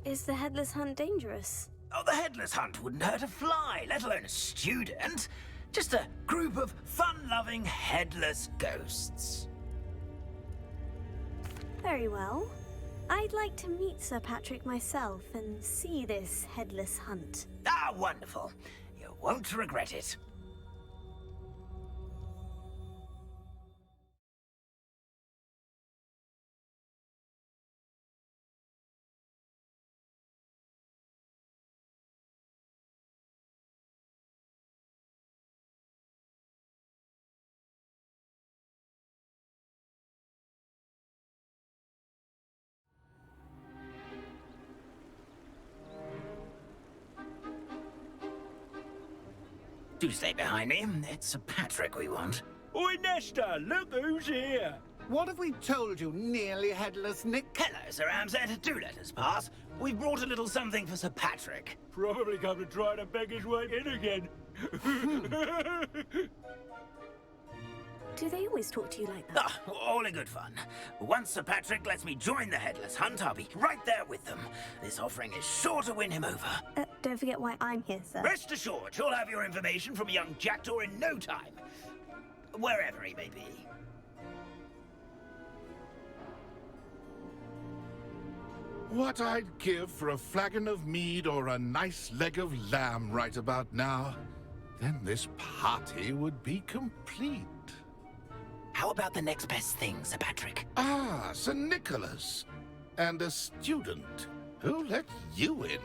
Is the headless hunt dangerous? Oh, the headless hunt wouldn't hurt a fly, let alone a student. Just a group of fun-loving headless ghosts. Very well. I'd like to meet Sir Patrick myself and see this headless hunt. Ah, wonderful. You won't regret it. Do stay behind me. It's Sir Patrick we want. Oi, Nesta, look who's here. What have we told you, nearly headless Nick? Hello, Sir Ramsay. Do let us pass. We've brought a little something for Sir Patrick. Probably come to try to beg his way in again. Do they always talk to you like that? Ah, all in good fun. Once Sir Patrick lets me join the Headless Hunt, I'll be right there with them. This offering is sure to win him over. Don't forget why I'm here, sir. Rest assured, you'll have your information from a young Jackdaw in no time. Wherever he may be. What I'd give for a flagon of mead or a nice leg of lamb right about now. Then this party would be complete. How about the next best thing, Sir Patrick? Ah, Sir Nicholas. And a student. Who let you in?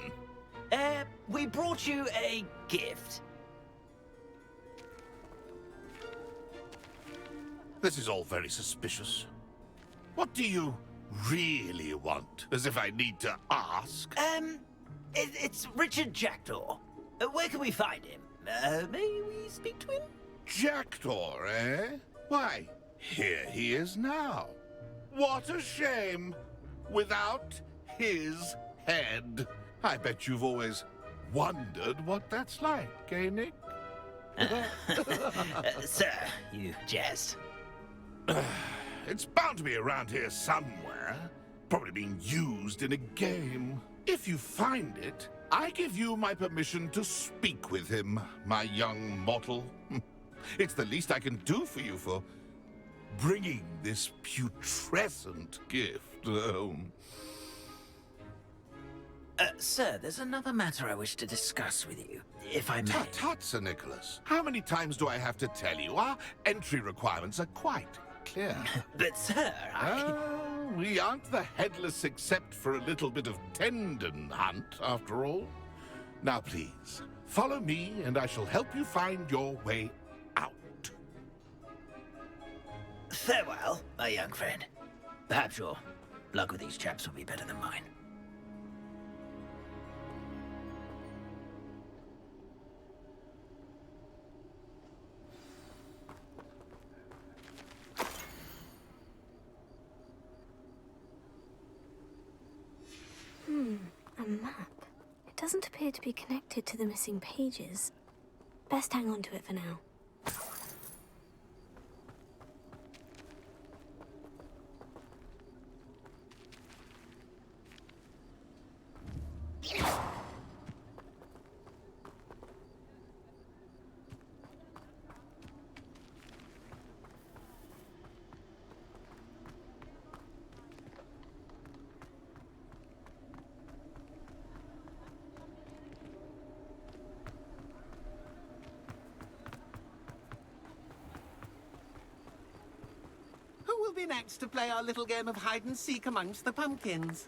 We brought you a gift. This is all very suspicious. What do you really want? As if I need to ask. It's Richard Jackdaw. Where can we find him? May we speak to him? Jackdaw, eh? Why, here he is now. What a shame. Without his head. I bet you've always wondered what that's like, eh, Nick? Sir, you jest. It's bound to be around here somewhere. Probably being used in a game. If you find it, I give you my permission to speak with him, my young mortal. It's the least I can do for you for bringing this putrescent gift home. Sir, there's another matter I wish to discuss with you, if I may. Tut, tut, Sir Nicholas. How many times do I have to tell you? Our entry requirements are quite clear. But, sir, we aren't the headless except for a little bit of tendon hunt, after all. Now, please, follow me, and I shall help you find your way out. Farewell, my young friend. Perhaps your luck with these chaps will be better than mine. doesn't appear to be connected to the missing pages. Best hang on to it for now. Who will be next to play our little game of hide and seek amongst the pumpkins?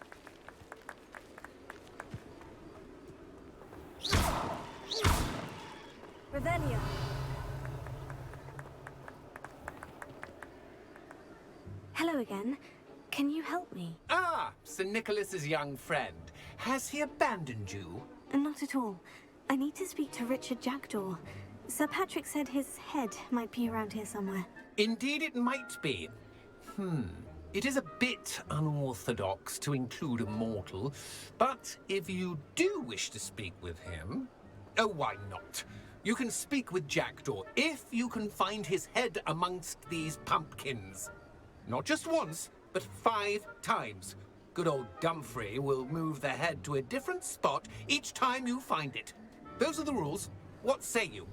Revelio. Hello again. Can you help me? Ah, Sir Nicholas's young friend. Has he abandoned you? Not at all. I need to speak to Richard Jackdaw. Sir Patrick said his head might be around here somewhere. Indeed it might be. It is a bit unorthodox to include a mortal, but if you do wish to speak with him... Oh, why not? You can speak with Jackdaw if you can find his head amongst these pumpkins. Not just once, but 5 times. Good old Dumfrey will move the head to a different spot each time you find it. Those are the rules. What say you?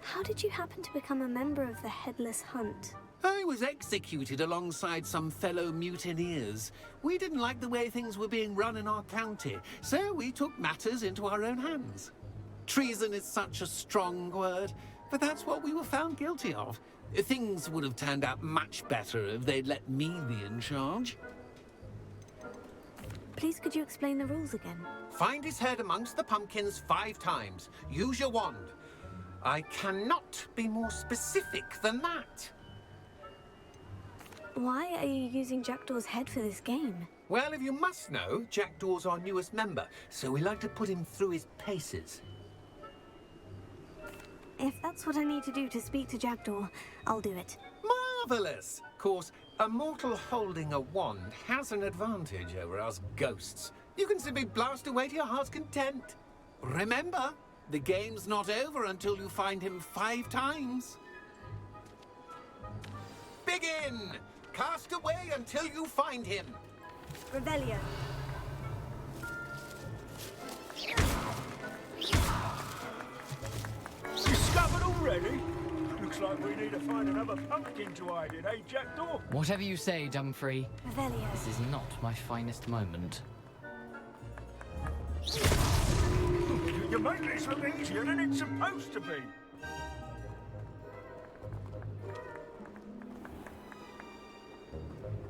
How did you happen to become a member of the Headless Hunt? I was executed alongside some fellow mutineers. We didn't like the way things were being run in our county, so we took matters into our own hands. Treason is such a strong word, but that's what we were found guilty of. Things would have turned out much better if they'd let me be in charge. Please could you explain the rules again? Find his head amongst the pumpkins 5 times. Use your wand. I cannot be more specific than that. Why are you using Jackdaw's head for this game? Well, if you must know, Jackdaw's our newest member, so we like to put him through his paces. If that's what I need to do to speak to Jackdaw, I'll do it. Marvellous! Of course, a mortal holding a wand has an advantage over us ghosts. You can simply blast away to your heart's content. Remember, the game's not over until you find him 5 times. Begin! Cast away until you find him. Revelio. Discovered already? Looks like we need to find another pumpkin to hide in, eh, Jackdaw? Whatever you say, Dumfrey. Revelio. This is not my finest moment. You make this look easier than it's supposed to be.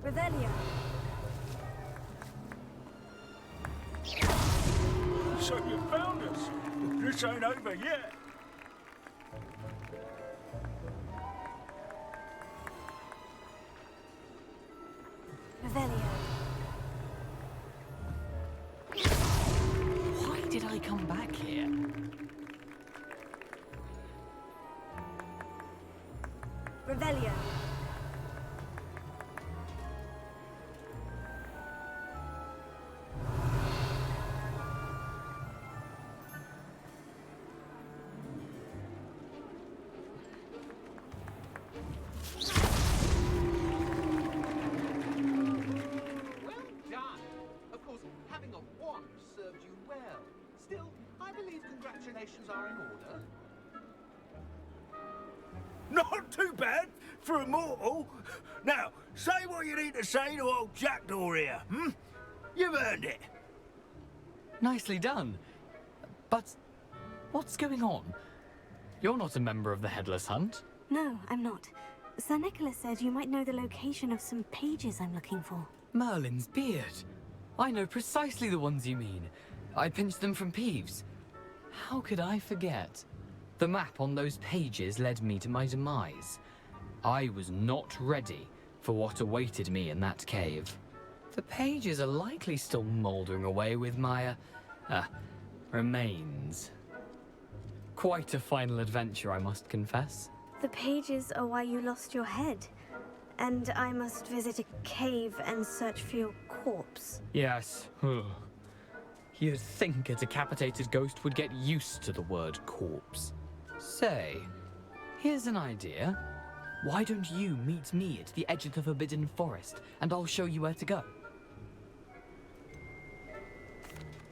Revelio. So you found us. This ain't over yet. Revelio. Why did I come back here? Revelio. Congratulations are in order. Not too bad for a mortal. Now, say what you need to say to old Jackdaw here, You've earned it. Nicely done. But what's going on? You're not a member of the Headless Hunt. No, I'm not. Sir Nicholas said you might know the location of some pages I'm looking for. Merlin's beard. I know precisely the ones you mean. I pinched them from Peeves. How could I forget? The map on those pages led me to my demise. I was not ready for what awaited me in that cave. The pages are likely still mouldering away with my, remains. Quite a final adventure, I must confess. The pages are why you lost your head. And I must visit a cave and search for your corpse. Yes. You'd think a decapitated ghost would get used to the word corpse. Say, here's an idea. Why don't you meet me at the edge of the Forbidden Forest, and I'll show you where to go?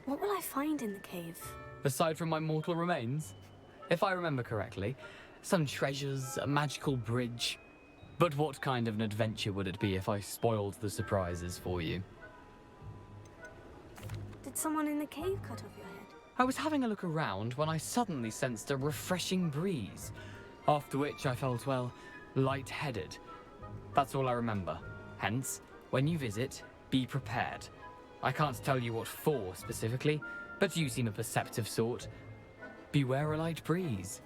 What will I find in the cave? Aside from my mortal remains? If I remember correctly, some treasures, a magical bridge. But what kind of an adventure would it be if I spoiled the surprises for you? Did someone in the cave cut off your head? I was having a look around when I suddenly sensed a refreshing breeze, after which I felt, well, lightheaded. That's all I remember. Hence, when you visit, be prepared. I can't tell you what for specifically, but you seem a perceptive sort. Beware a light breeze.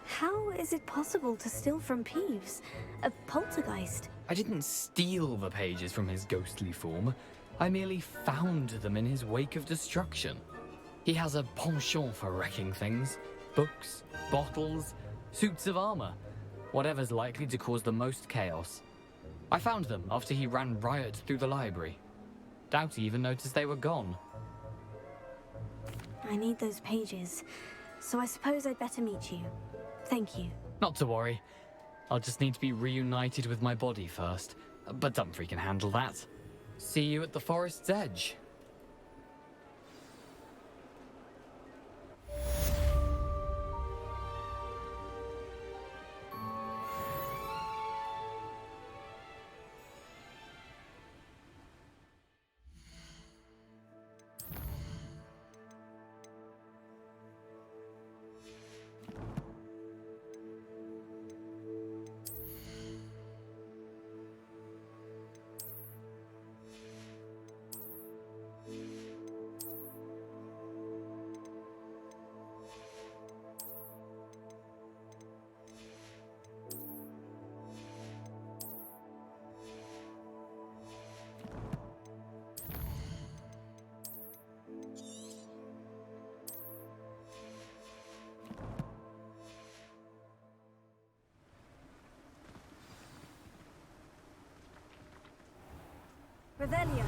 How is it possible to steal from Peeves? A poltergeist? I didn't steal the pages from his ghostly form. I merely found them in his wake of destruction. He has a penchant for wrecking things. Books, bottles, suits of armor. Whatever's likely to cause the most chaos. I found them after he ran riot through the library. Doubt he even noticed they were gone. I need those pages, so I suppose I'd better meet you. Thank you. Not to worry. I'll just need to be reunited with my body first. But Dumfries can handle that. See you at the forest's edge. Revelio.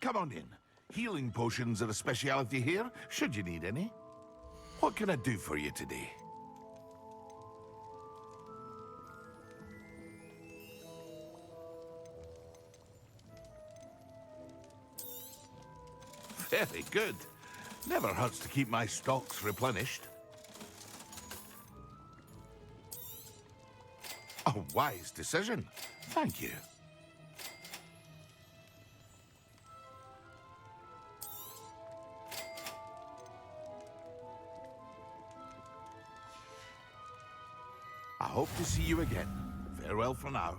Come on in. Healing potions are a speciality here, should you need any. What can I do for you today? Very good. Never hurts to keep my stocks replenished. A wise decision. Thank you. I hope to see you again. Farewell for now.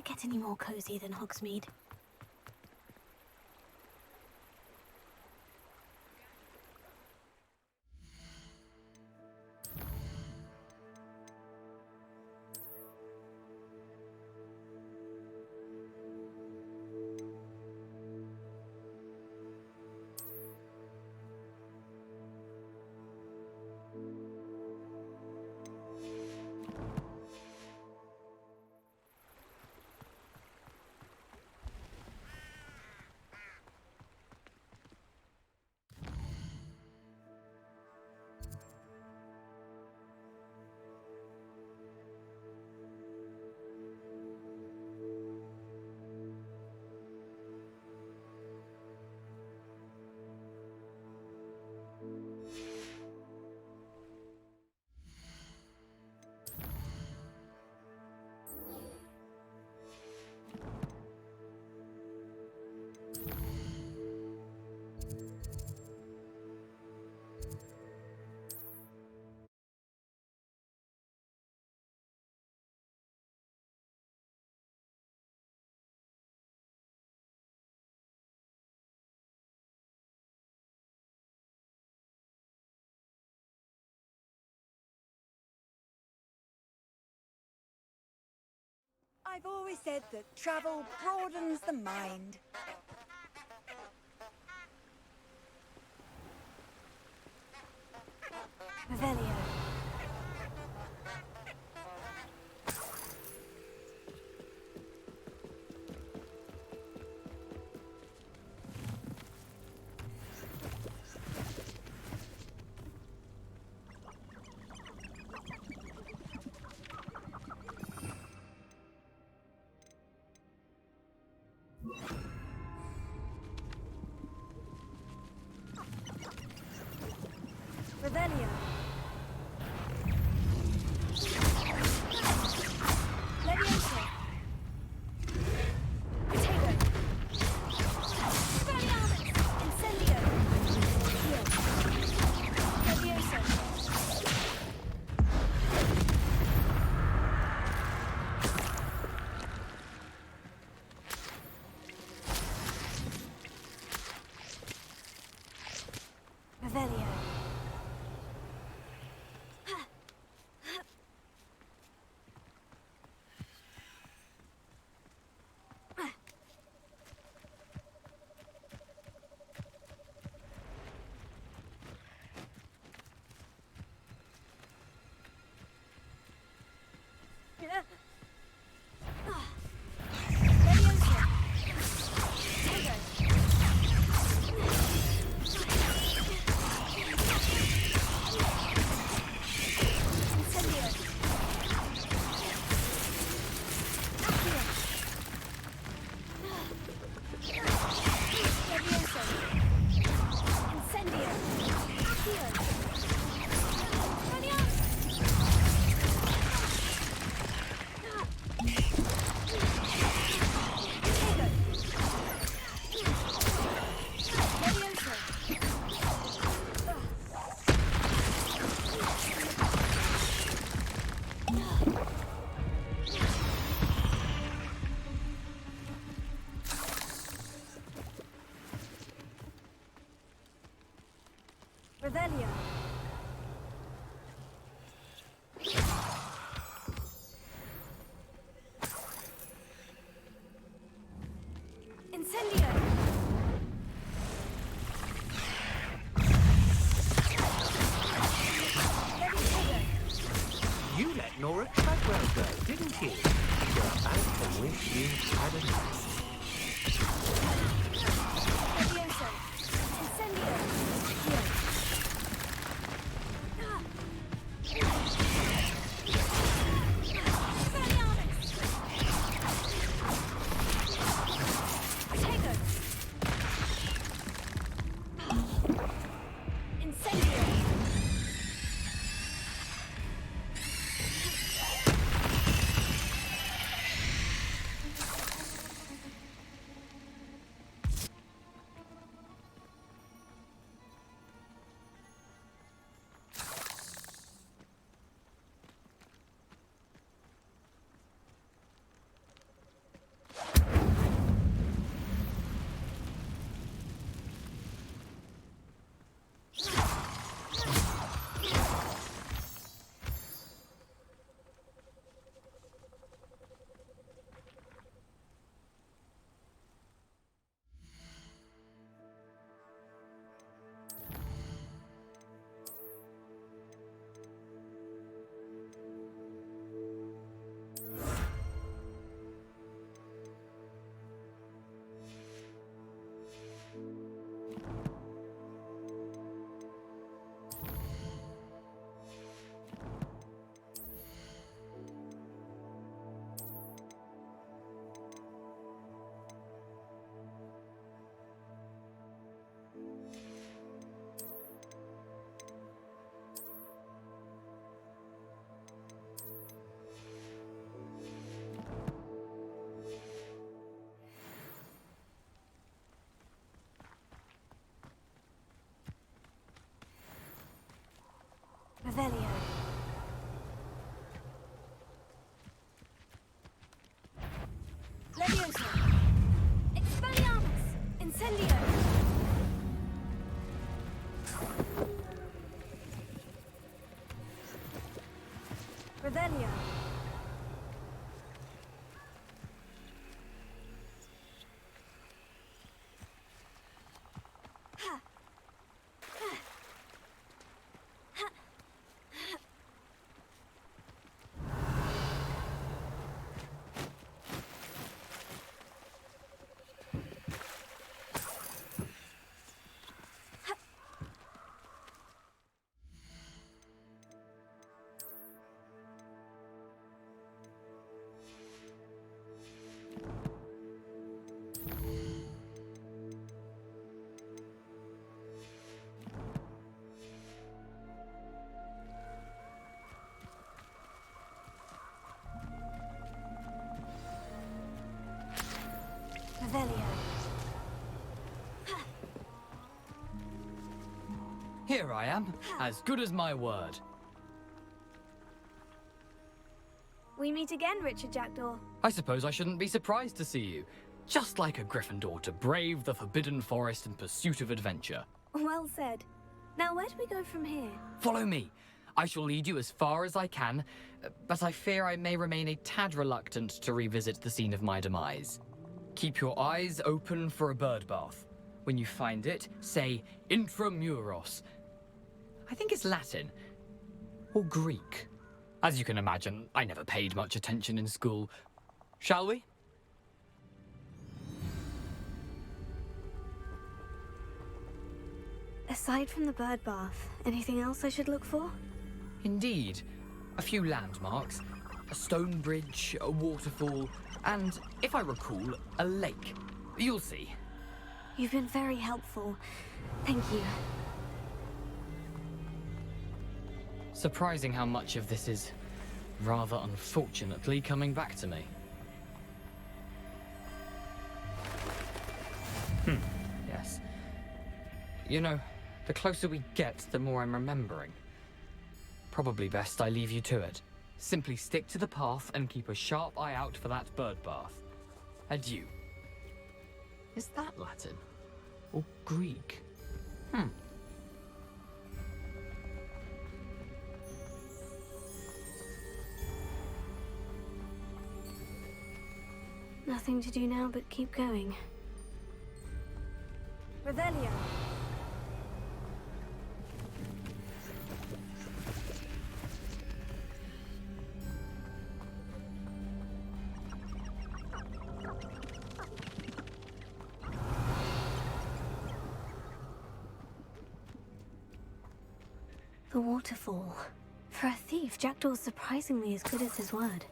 it get any more cozy than Hogsmeade? I've always said that travel broadens the mind. Revelio. Revelio. Leviosa. Potato. Expelliarmus. Incendio. Heal. Leviosa. Revelio. Revelio. Incendio. You let Nora Treadwell go, didn't you? You're about to wish you had a nest. Leviosa. Incendio. Heal. Expelliarmus. Potato. Leviosa! Expelliarmus! Incendio! Revelio! Revelio. Here I am, as good as my word. We meet again, Richard Jackdaw. I suppose I shouldn't be surprised to see you. Just like a Gryffindor to brave the Forbidden Forest in pursuit of adventure. Well said. Now, where do we go from here? Follow me. I shall lead you as far as I can, but I fear I may remain a tad reluctant to revisit the scene of my demise. Keep your eyes open for a bird bath. When you find it, say Intramuros. I think it's Latin. Or Greek. As you can imagine, I never paid much attention in school. Shall we? Aside from the bird bath, anything else I should look for? Indeed. A few landmarks. A stone bridge, a waterfall, and, if I recall, a lake. You'll see. You've been very helpful. Thank you. Surprising how much of this is, rather unfortunately, coming back to me. Yes. You know, the closer we get, the more I'm remembering. Probably best I leave you to it. Simply stick to the path and keep a sharp eye out for that bird bath. Adieu. Is that Latin? Or Greek? Nothing to do now but keep going. Revelio. The waterfall. For a thief, Jackdaw's surprisingly as good as his word.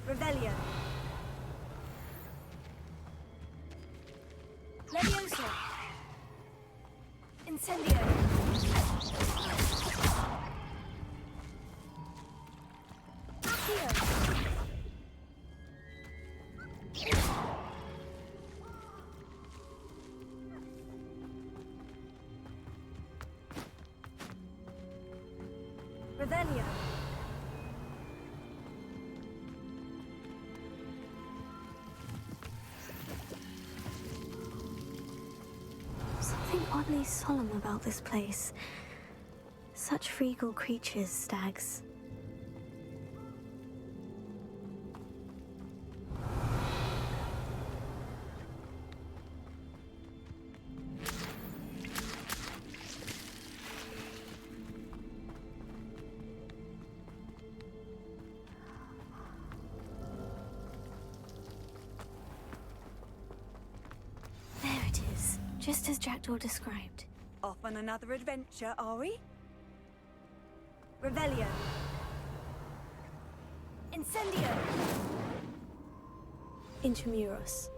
Revelio. Leviosa. Incendio. Revelio. Something oddly solemn about this place. Such regal creatures, stags. Just as Jackdaw described. Off on another adventure, are we? Revelio. Incendio. Intramuros.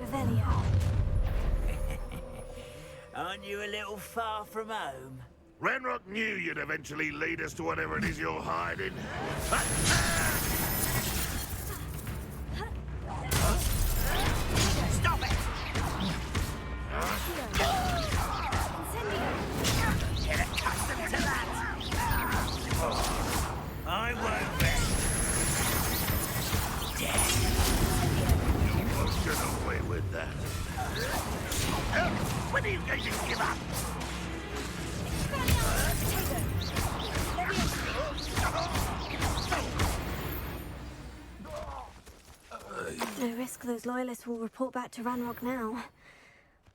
Revelio. Aren't you a little far from home? Renrock knew you'd eventually lead us to whatever it is you're hiding. Stop it! Get accustomed to that! I won't rest. You won't get away with that. When are you going to give up? No risk those loyalists will report back to Ranrock now.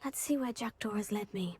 Let's see where Jackdaw has led me.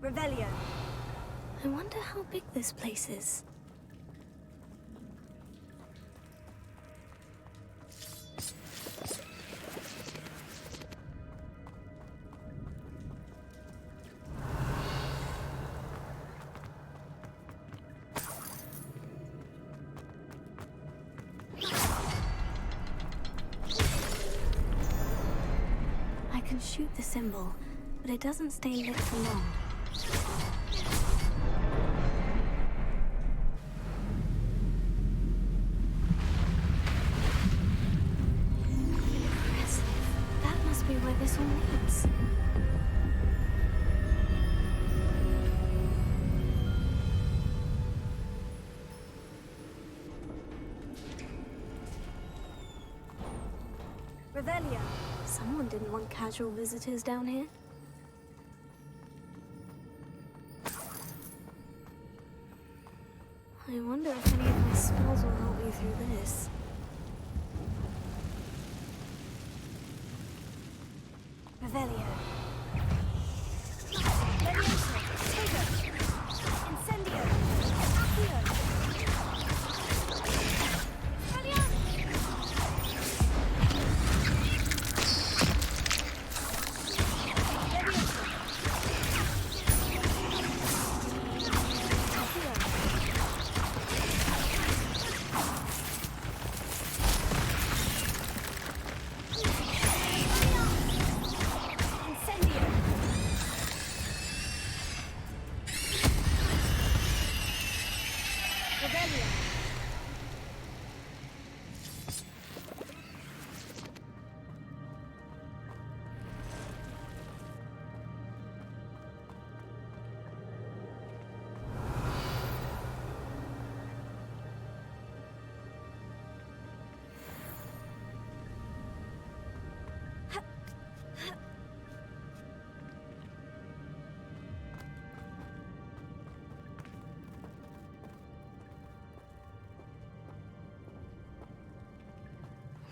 Revelio. I wonder how big this place is. I can shoot the symbol, but it doesn't stay lit for long. Impressive. That must be where this all leads. Revelio. Someone didn't want casual visitors down here. I wonder if any of my spells will help me through this. Revelio. Leviosa. Tego. Incendio. Accio.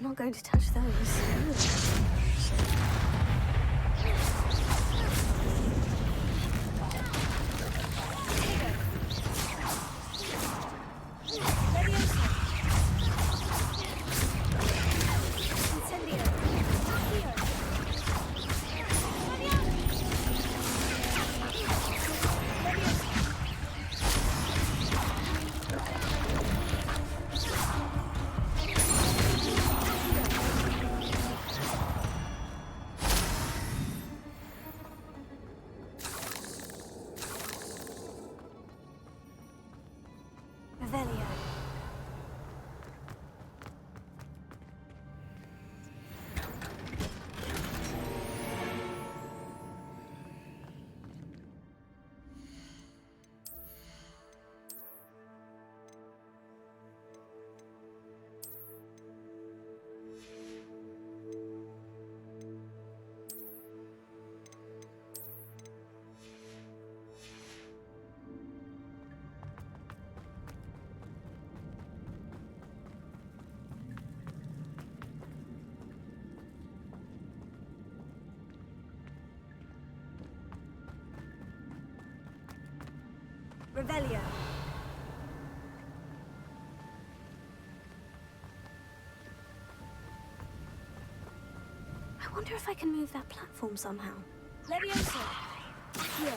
I'm not going to touch those. Revelio. Revelio. I wonder if I can move that platform somehow. Levioso. Accio.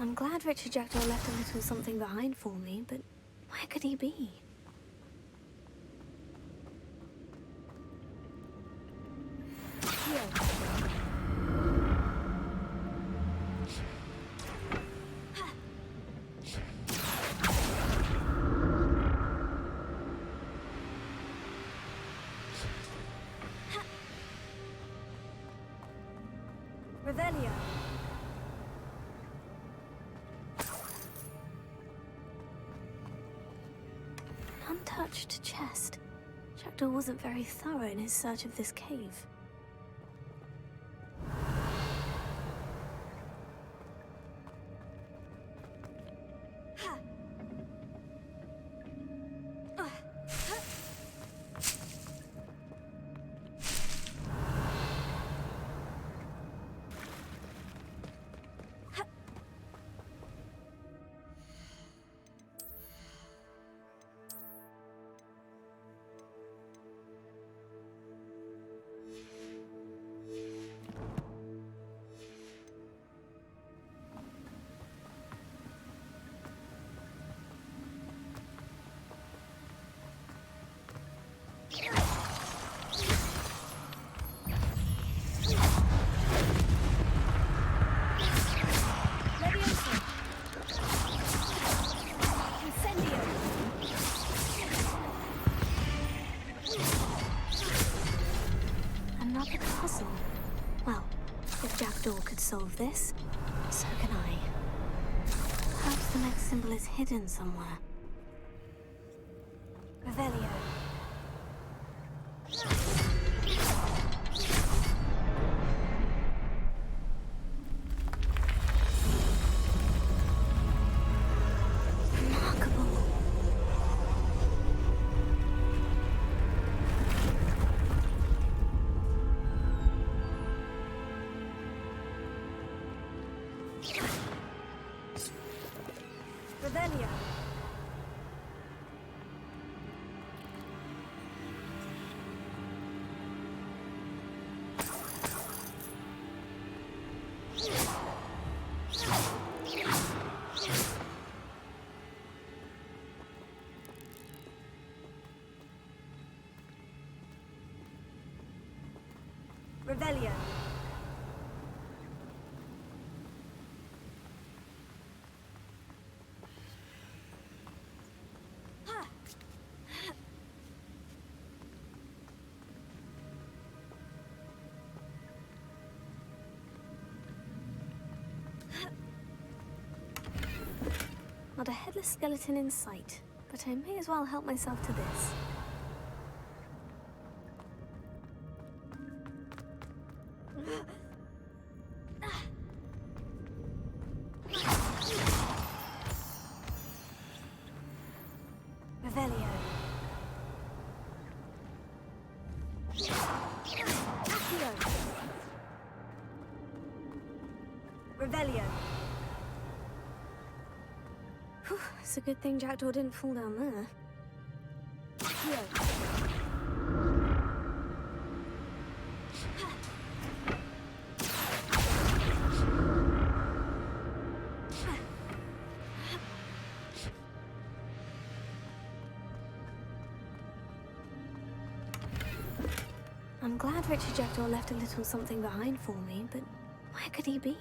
I'm glad Richard Jackdaw left a little something behind for me, but where could he be? Revelio. An untouched chest. Jackdaw wasn't very thorough in his search of this cave. Another puzzle. Well, if Jackdaw could solve this, so can I. Perhaps the next symbol is hidden somewhere. Revelio. Revelio. Revelio. Not a headless skeleton in sight, but I may as well help myself to this. Revelio. Accio. Revelio. Whew, it's a good thing Jackdaw didn't fall down there. I'm glad Richard Jackdaw left a little something behind for me, but where could he be?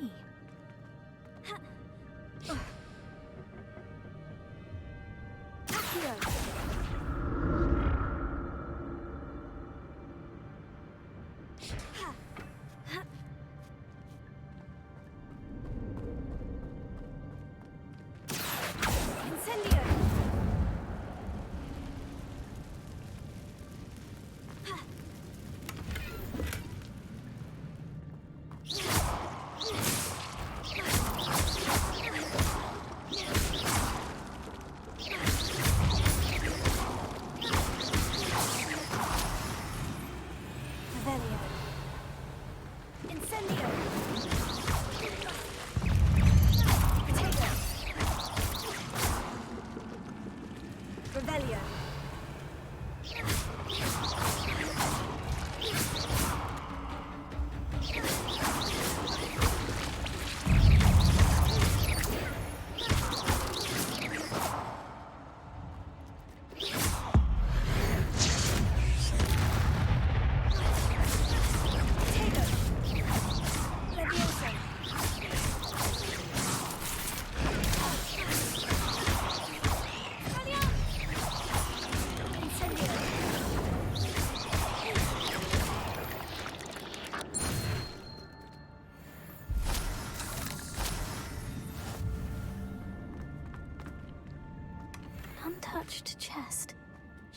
Untouched chest.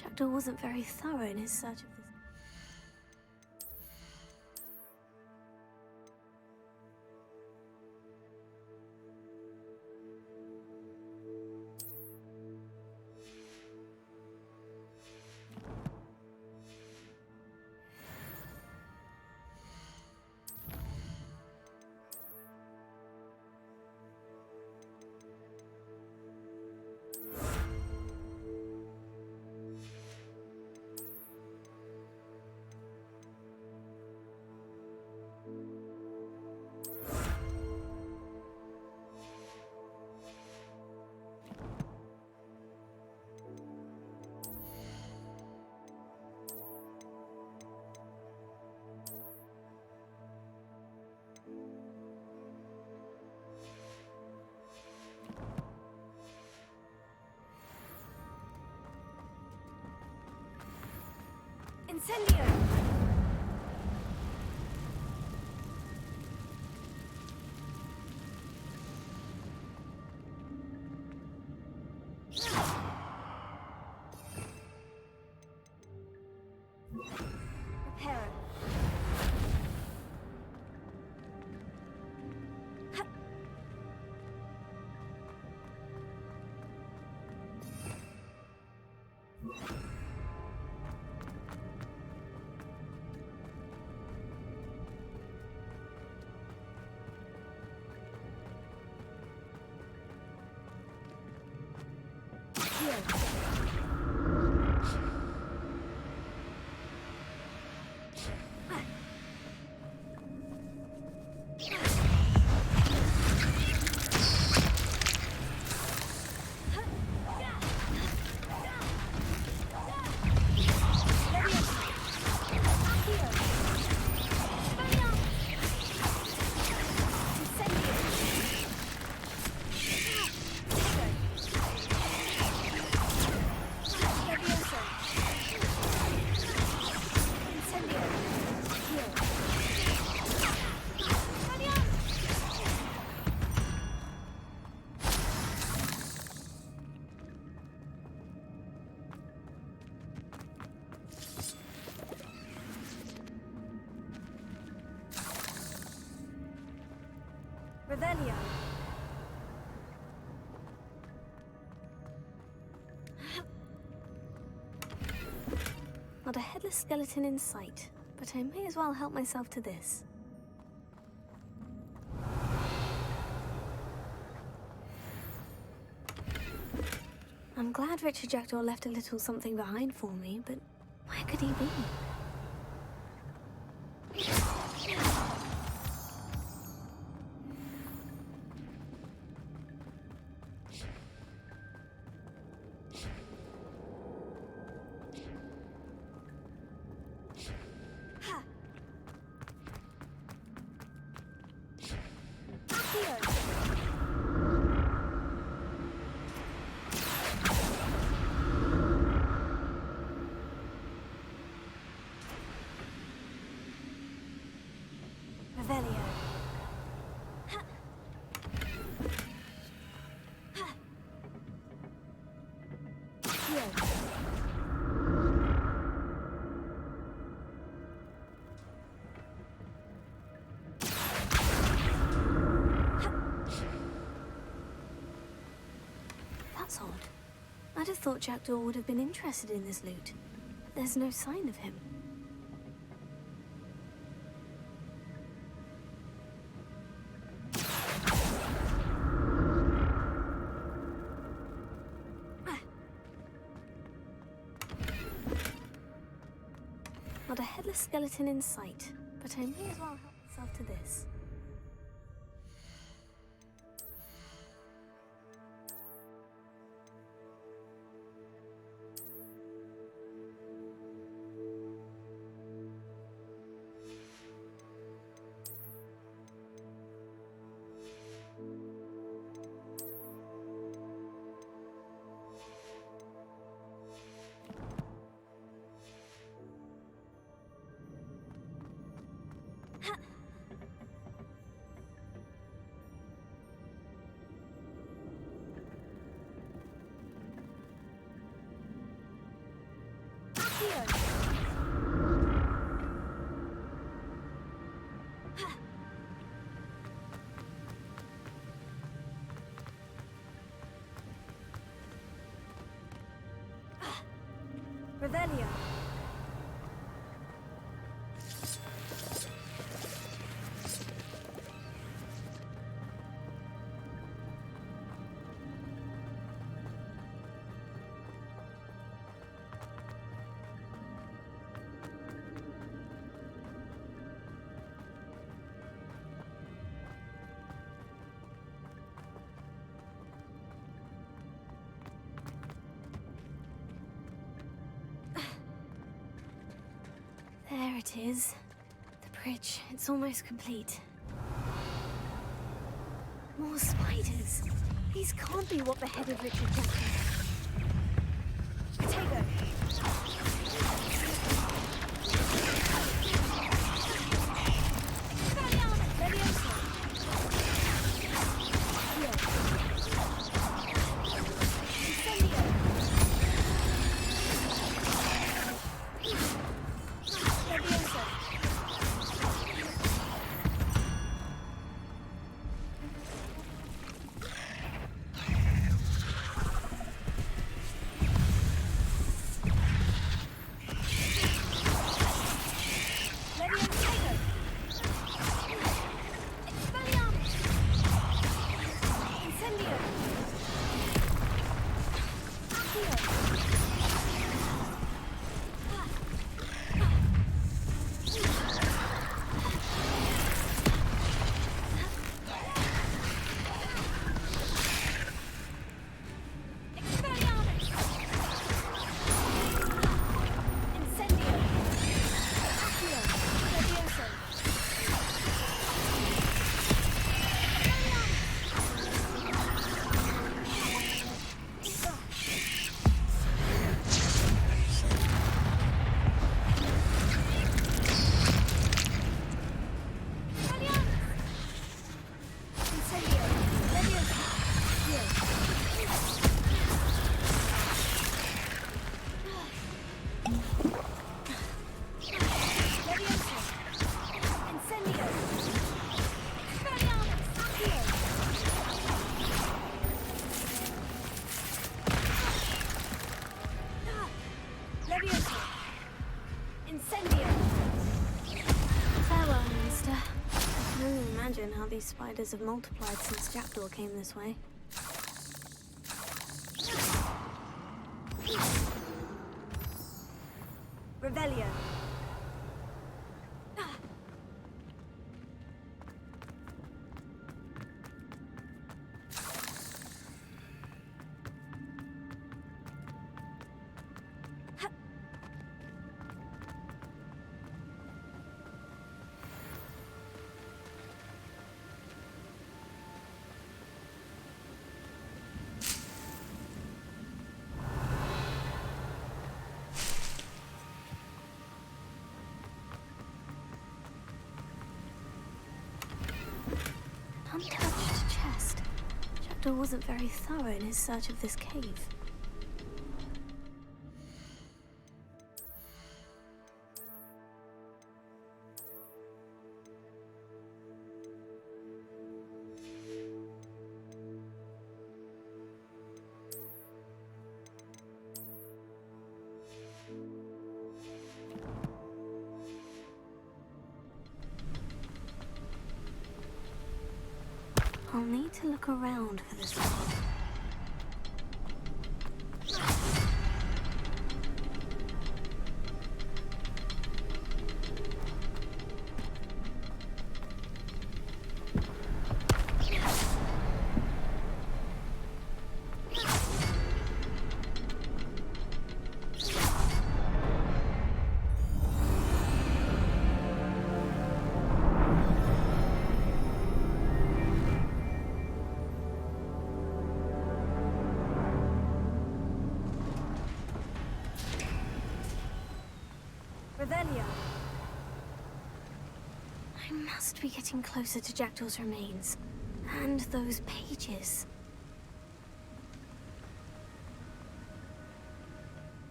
Jackdaw wasn't very thorough in his search of this. Incendio! Reparo. Revelio. Not a headless skeleton in sight, but I may as well help myself to this. I'm glad Richard Jackdaw left a little something behind for me, but where could he be? That's odd. I'd have thought Jackdaw would have been interested in this loot. There's no sign of him. Not a headless skeleton in sight, but I may as well help myself to this. Revelio. There it is. The bridge. It's almost complete. More spiders. These can't be what the head of Richard Jackdaw. Potato. How these spiders have multiplied since Jackdaw came this way. Revelio. Untouched chest. Jackdaw wasn't very thorough in his search of this cave. I'll need to look around for this one. Revelio. I must be getting closer to Jackdaw's remains. And those pages.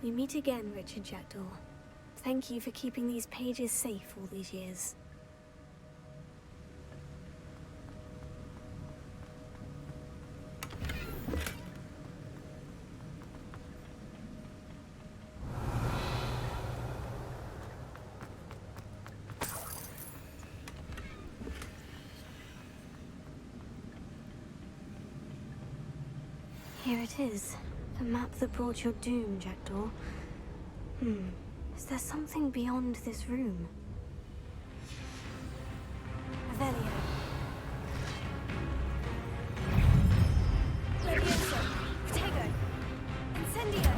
We meet again, Richard Jackdaw. Thank you for keeping these pages safe all these years. Here it is. The map that brought your doom, Jackdaw. Is there something beyond this room? Revelio. Levioso. Tego. Incendio.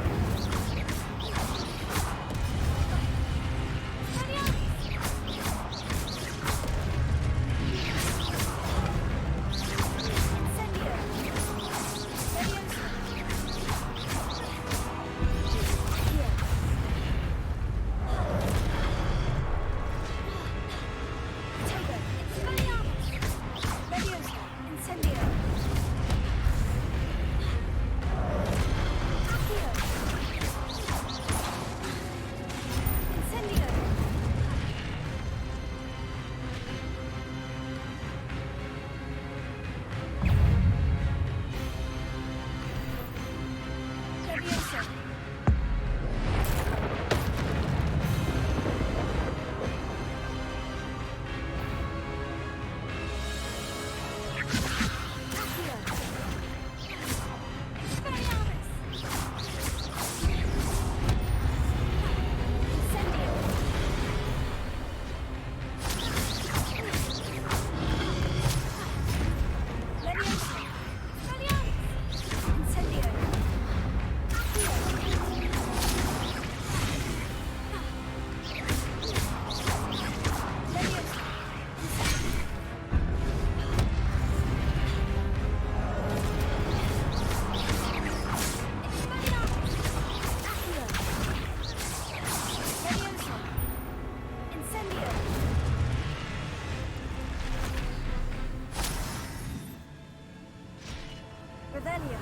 Revelio.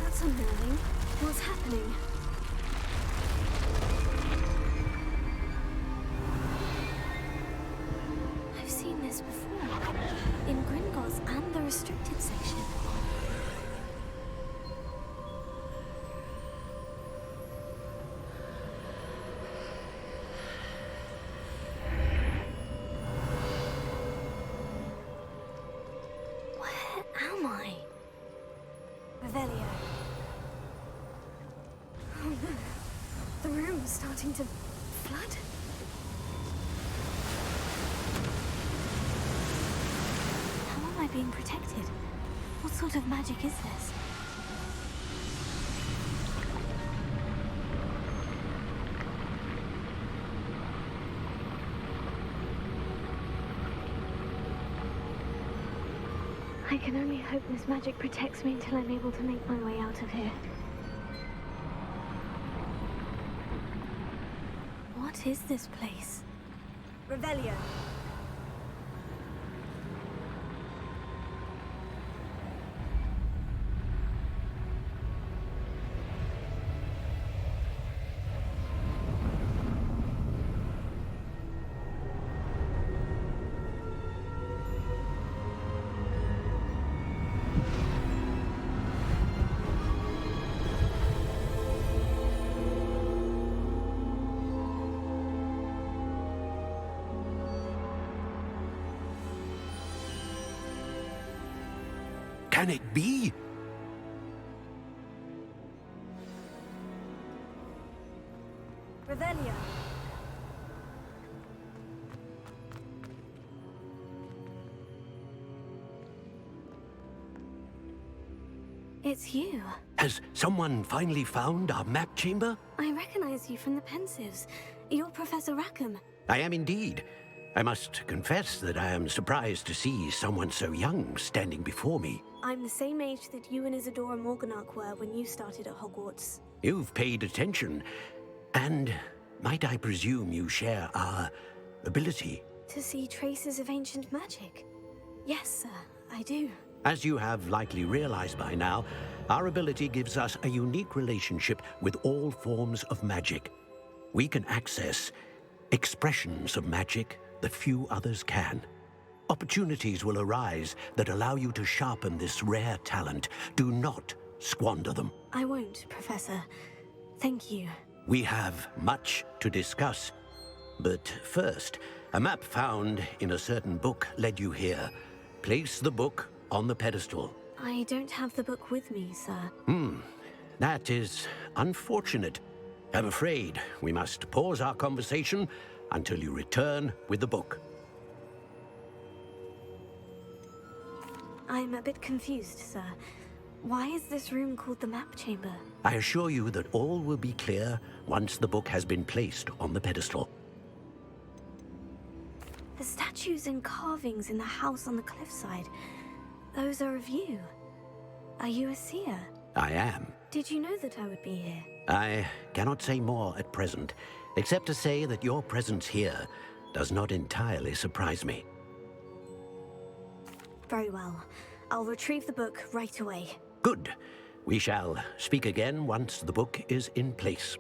That's unnerving. What's happening? I've seen this before. In Gringotts and the restricted section. Am I? Revelio. Oh no. I'm starting to flood. How am I being protected? What sort of magic is this? I can only hope this magic protects me until I'm able to make my way out of here. What is this place? Revelio. Can it be? Revelio. It's you. Has someone finally found our map chamber? I recognize you from the Pensives. You're Professor Rackham. I am indeed. I must confess that I am surprised to see someone so young standing before me. I'm the same age that you and Isadora Morganach were when you started at Hogwarts. You've paid attention. And might I presume you share our ability? To see traces of ancient magic? Yes, sir, I do. As you have likely realized by now, our ability gives us a unique relationship with all forms of magic. We can access expressions of magic that few others can. Opportunities will arise that allow you to sharpen this rare talent. Do not squander them. I won't, Professor. Thank you. We have much to discuss. But first, a map found in a certain book led you here. Place the book on the pedestal. I don't have the book with me, sir. That is unfortunate. I'm afraid we must pause our conversation until you return with the book. I'm a bit confused, sir. Why is this room called the map chamber? I assure you that all will be clear once the book has been placed on the pedestal. The statues and carvings in the house on the cliffside, those are of you. Are you a seer? I am. Did you know that I would be here? I cannot say more at present, except to say that your presence here does not entirely surprise me. Very well. I'll retrieve the book right away. Good. We shall speak again once the book is in place.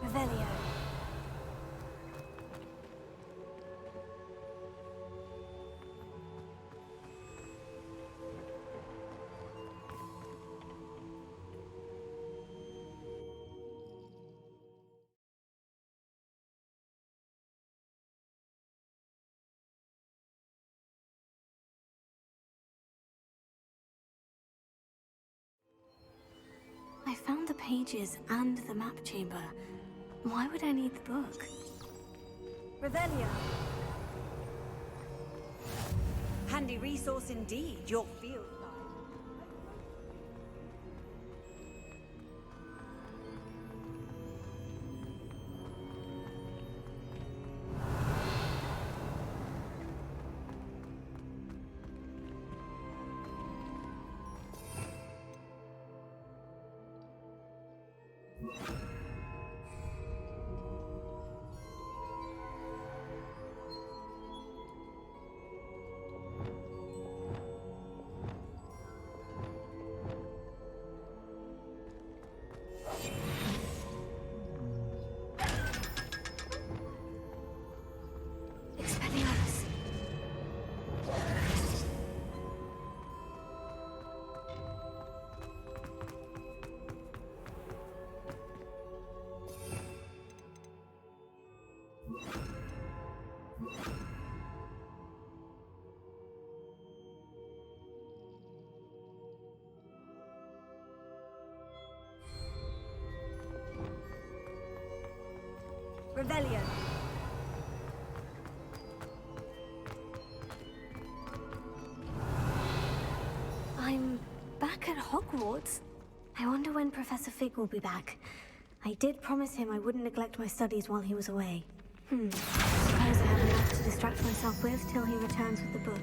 Revelio. I found the pages and the map chamber. Why would I need the book? Revelio. Handy resource indeed, your field guide. Expelliarmus. Revelio. I'm back at Hogwarts. I wonder when Professor Fig will be back. I did promise him I wouldn't neglect my studies while he was away. Suppose I have enough to distract myself with till he returns with the book.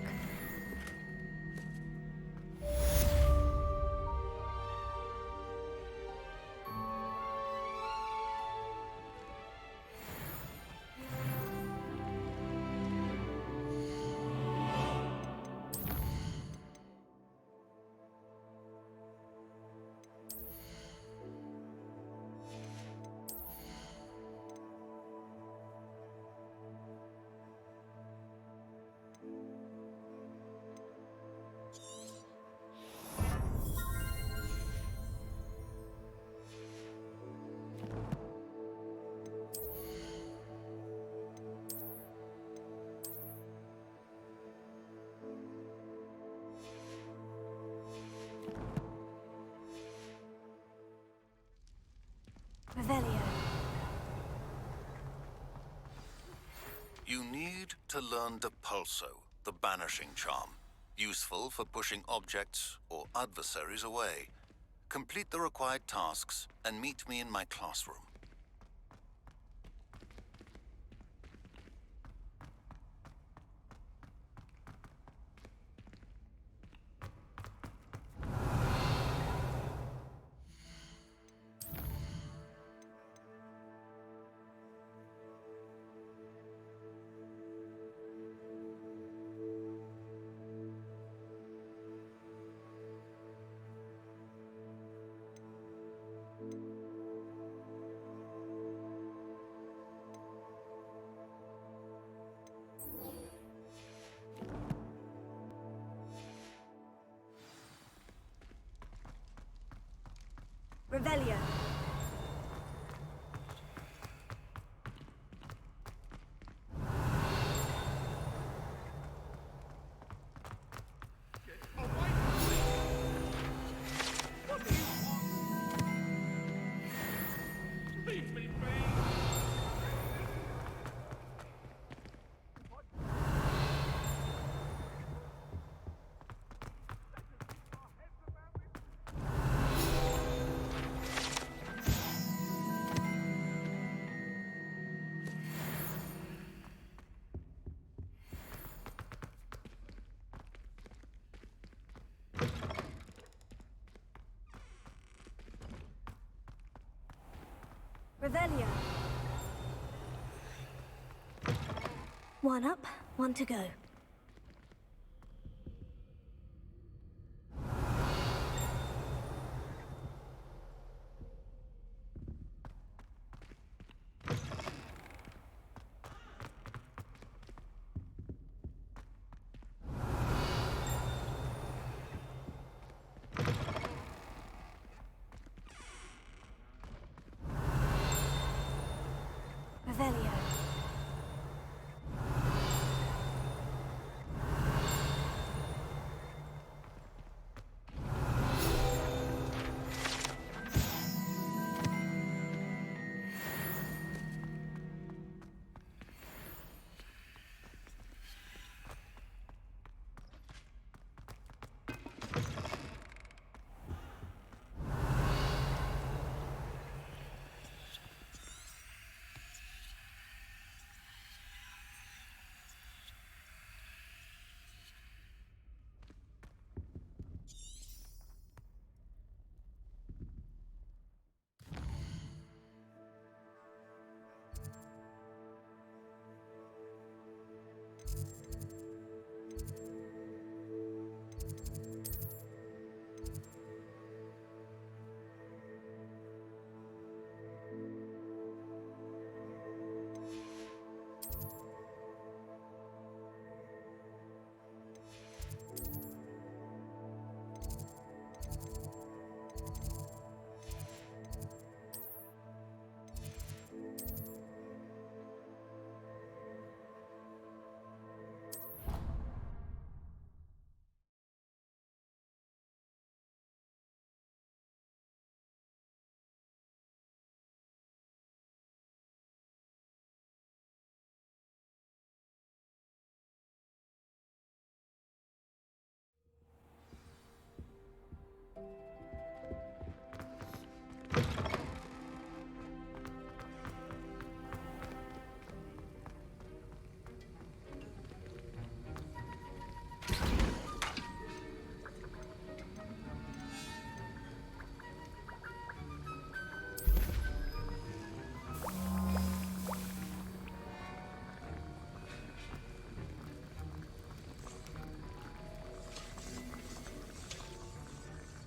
Revelio. You need to learn Depulso, the banishing charm. Useful for pushing objects or adversaries away. Complete the required tasks and meet me in my classroom. Revelio. Revelio. One up, one to go.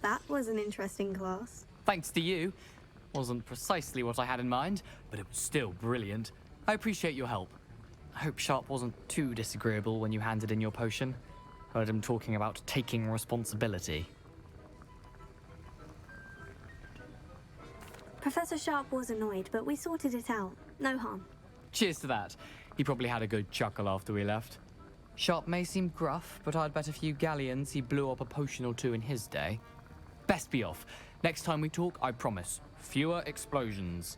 That was an interesting class. Thanks to you. Wasn't precisely what I had in mind, but it was still brilliant. I appreciate your help. I hope Sharp wasn't too disagreeable when you handed in your potion. Heard him talking about taking responsibility. Professor Sharp was annoyed, but we sorted it out. No harm. Cheers to that. He probably had a good chuckle after we left. Sharp may seem gruff, but I'd bet a few galleons he blew up a potion or two in his day. Best be off. Next time we talk, I promise, fewer explosions.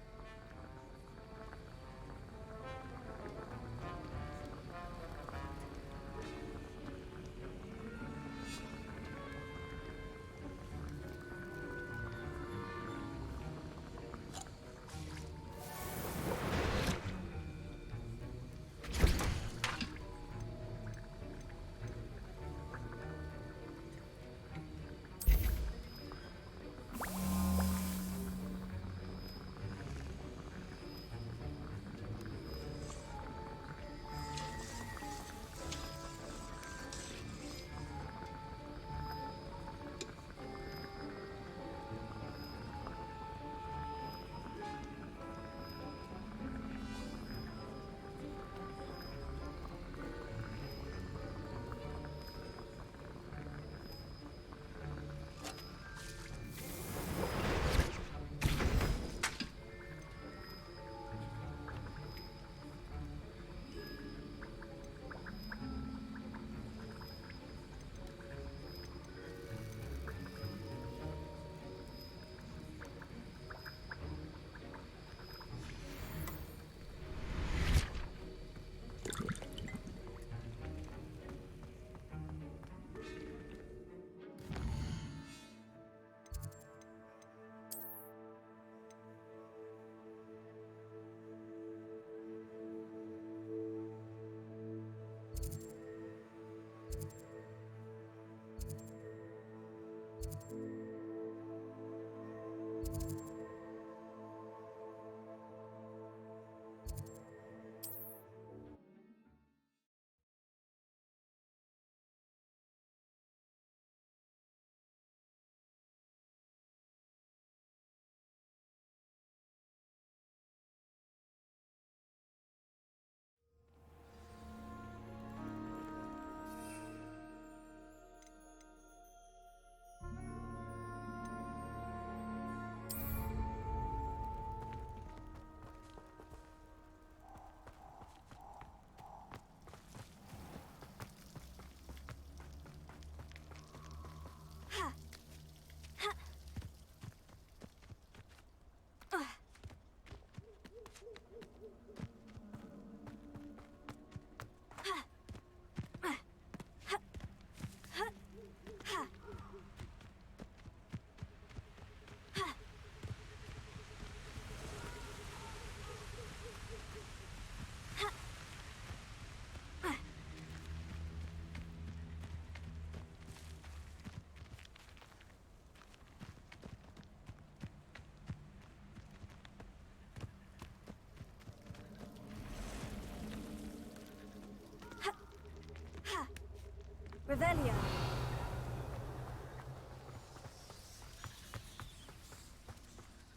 Revelio.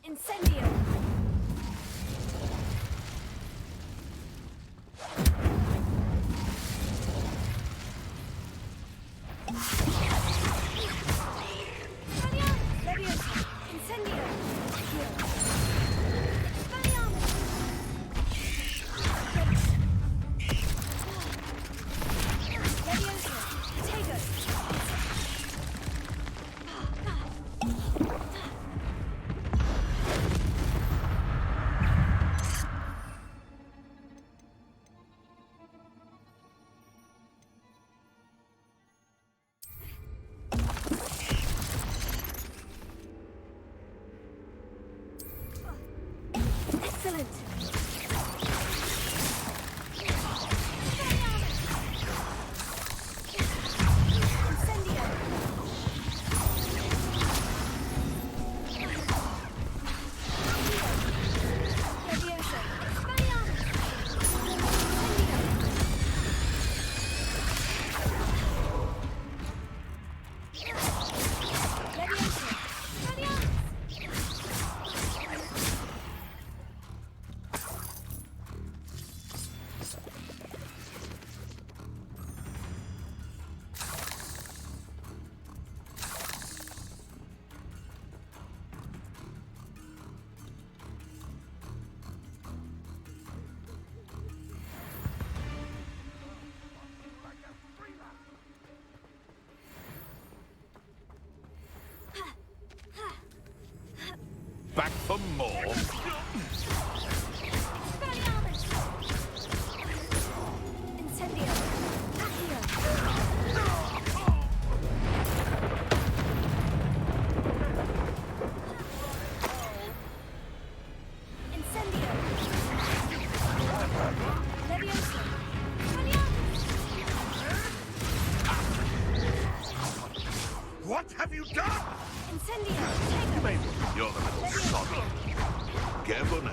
Incendio. back for more? What have you done? You may think you're the little soddler. Careful now.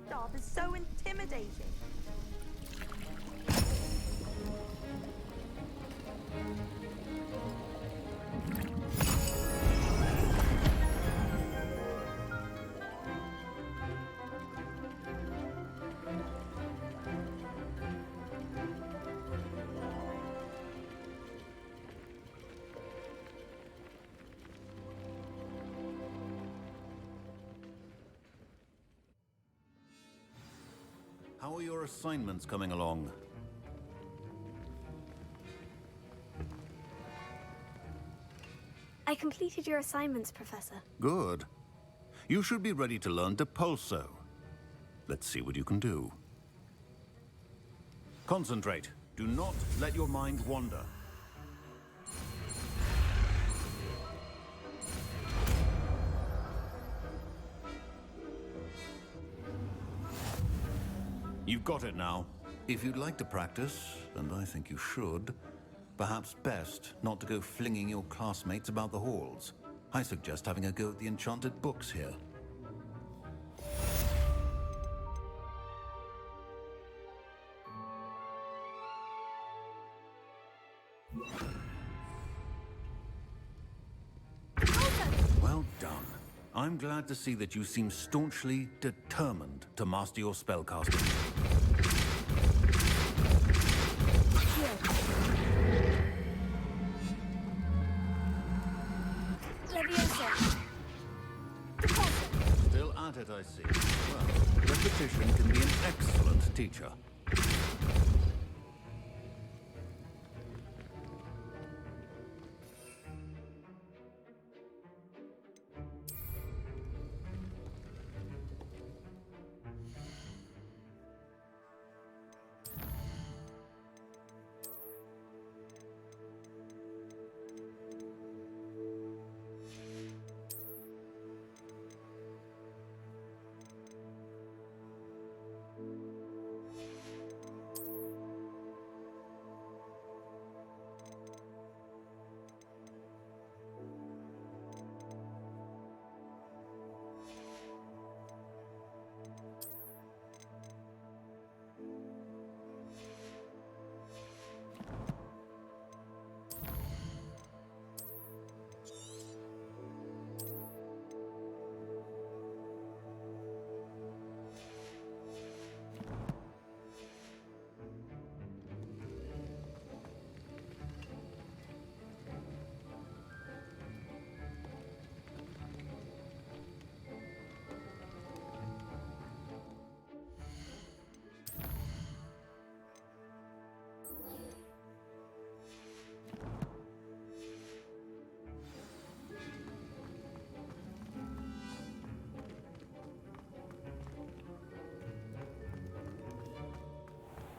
Job is so intimidating. How are your assignments coming along? I completed your assignments, Professor. Good. You should be ready to learn Depulso. Let's see what you can do. Concentrate. Do not let your mind wander. You've got it now. If you'd like to practice, and I think you should, perhaps best not to go flinging your classmates about the halls. I suggest having a go at the enchanted books here. Well done. I'm glad to see that you seem staunchly determined to master your spellcasting. Still at it, I see. Well, repetition can be an excellent teacher.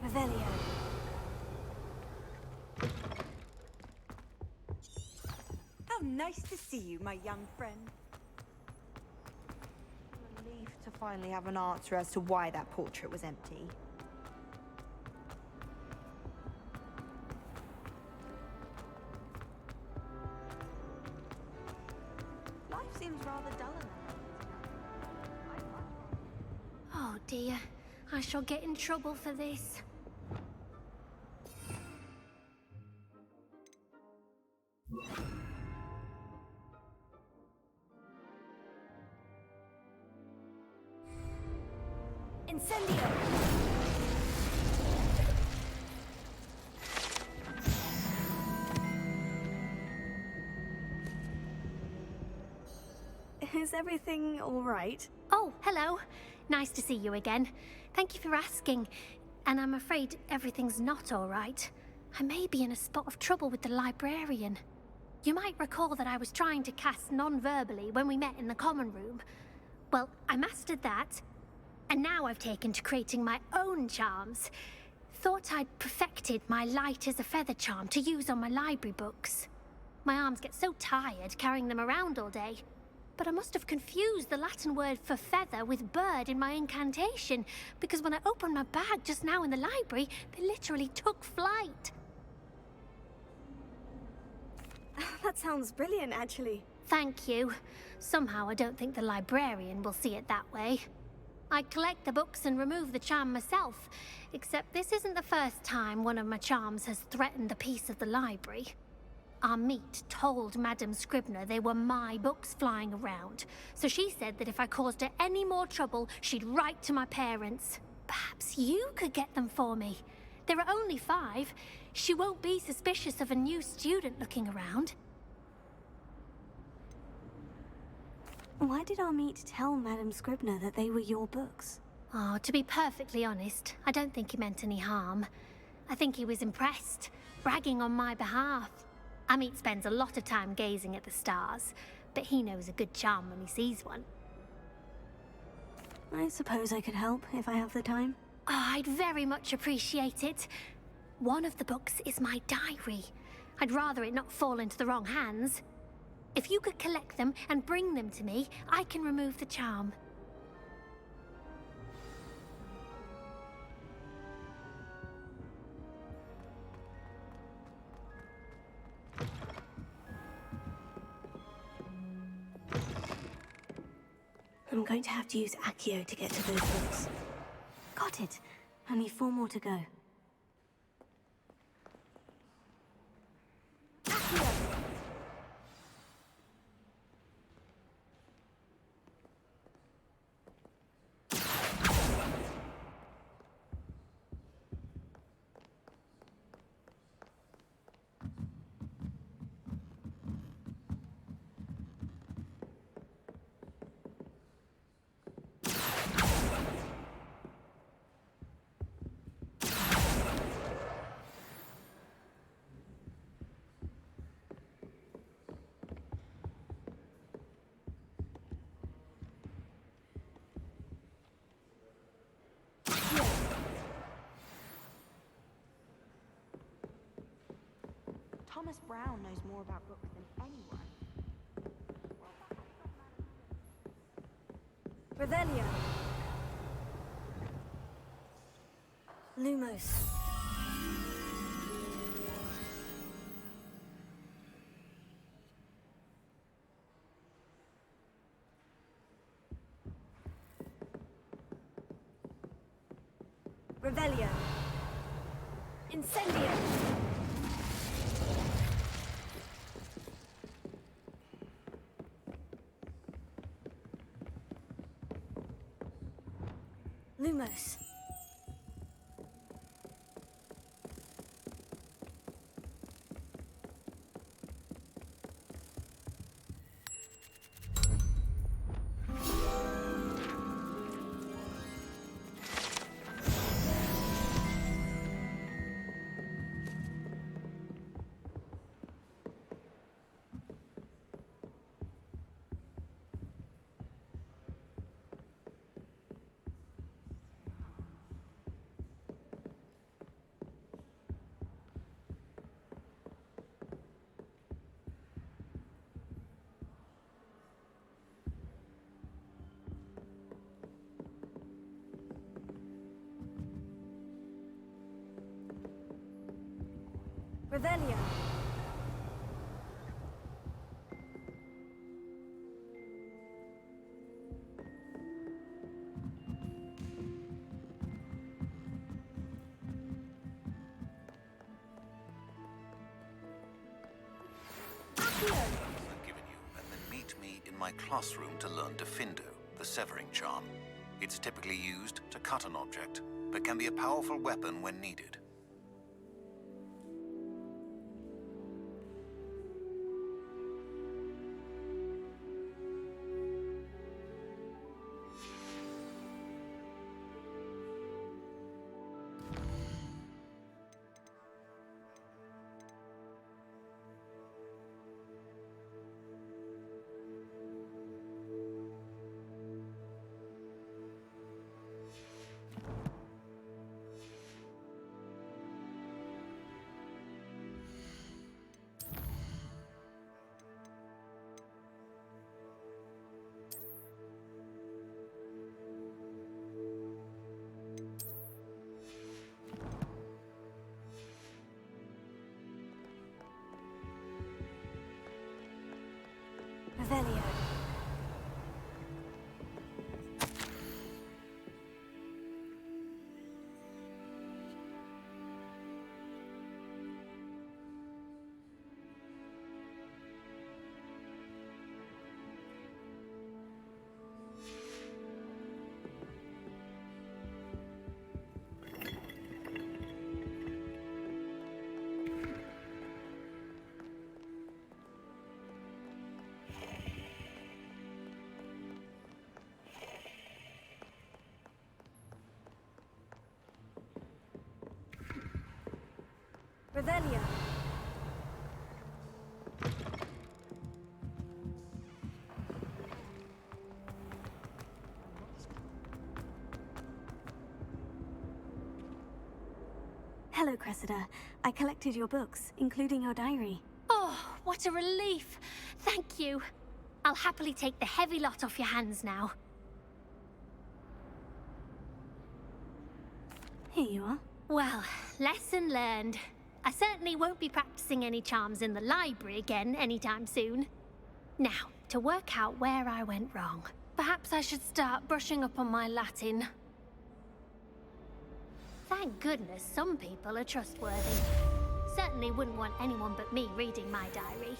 Revelio. How nice to see you, my young friend. I'm relieved to finally have an answer as to why that portrait was empty. Life seems rather dull in Oh dear, I shall get in trouble for this. Incendio! Is everything all right? Oh, hello. Nice to see you again. Thank you for asking. And I'm afraid everything's not all right. I may be in a spot of trouble with the librarian. You might recall that I was trying to cast non-verbally when we met in the common room. Well, I mastered that, and now I've taken to creating my own charms. Thought I'd perfected my light as a feather charm to use on my library books. My arms get so tired carrying them around all day. But I must have confused the Latin word for feather with bird in my incantation, because when I opened my bag just now in the library, they literally took flight. That sounds brilliant, actually. Thank you. Somehow I don't think the librarian will see it that way. I collect the books and remove the charm myself, except this isn't the first time one of my charms has threatened a piece of the library. Our meet told Madame Scribner they were my books flying around, so she said that if I caused her any more trouble, she'd write to my parents. Perhaps you could get them for me. There are only 5. She won't be suspicious of a new student looking around. Why did our meet tell Madame Scribner that they were your books? Oh, to be perfectly honest, I don't think he meant any harm. I think he was impressed, bragging on my behalf. Amit spends a lot of time gazing at the stars, but he knows a good charm when he sees one. I suppose I could help if I have the time. Oh, I'd very much appreciate it. One of the books is my diary. I'd rather it not fall into the wrong hands. If you could collect them and bring them to me, I can remove the charm. I'm going to have to use Accio to get to those books. Got it. Only 4 more to go. Thomas Brown knows more about books than anyone. Revelio. Lumos. Revelio. Incendio. Lumos. Revelio. Given you, and then meet me in my classroom to learn Defindo, the severing charm. It's typically used to cut an object, but can be a powerful weapon when needed. Revelio. Revelio. Hello, Cressida. I collected your books, including your diary. Oh, what a relief. Thank you. I'll happily take the heavy lot off your hands now. Here you are. Well, lesson learned. I certainly won't be practicing any charms in the library again anytime soon. Now, to work out where I went wrong. Perhaps I should start brushing up on my Latin. Thank goodness some people are trustworthy. Certainly wouldn't want anyone but me reading my diary.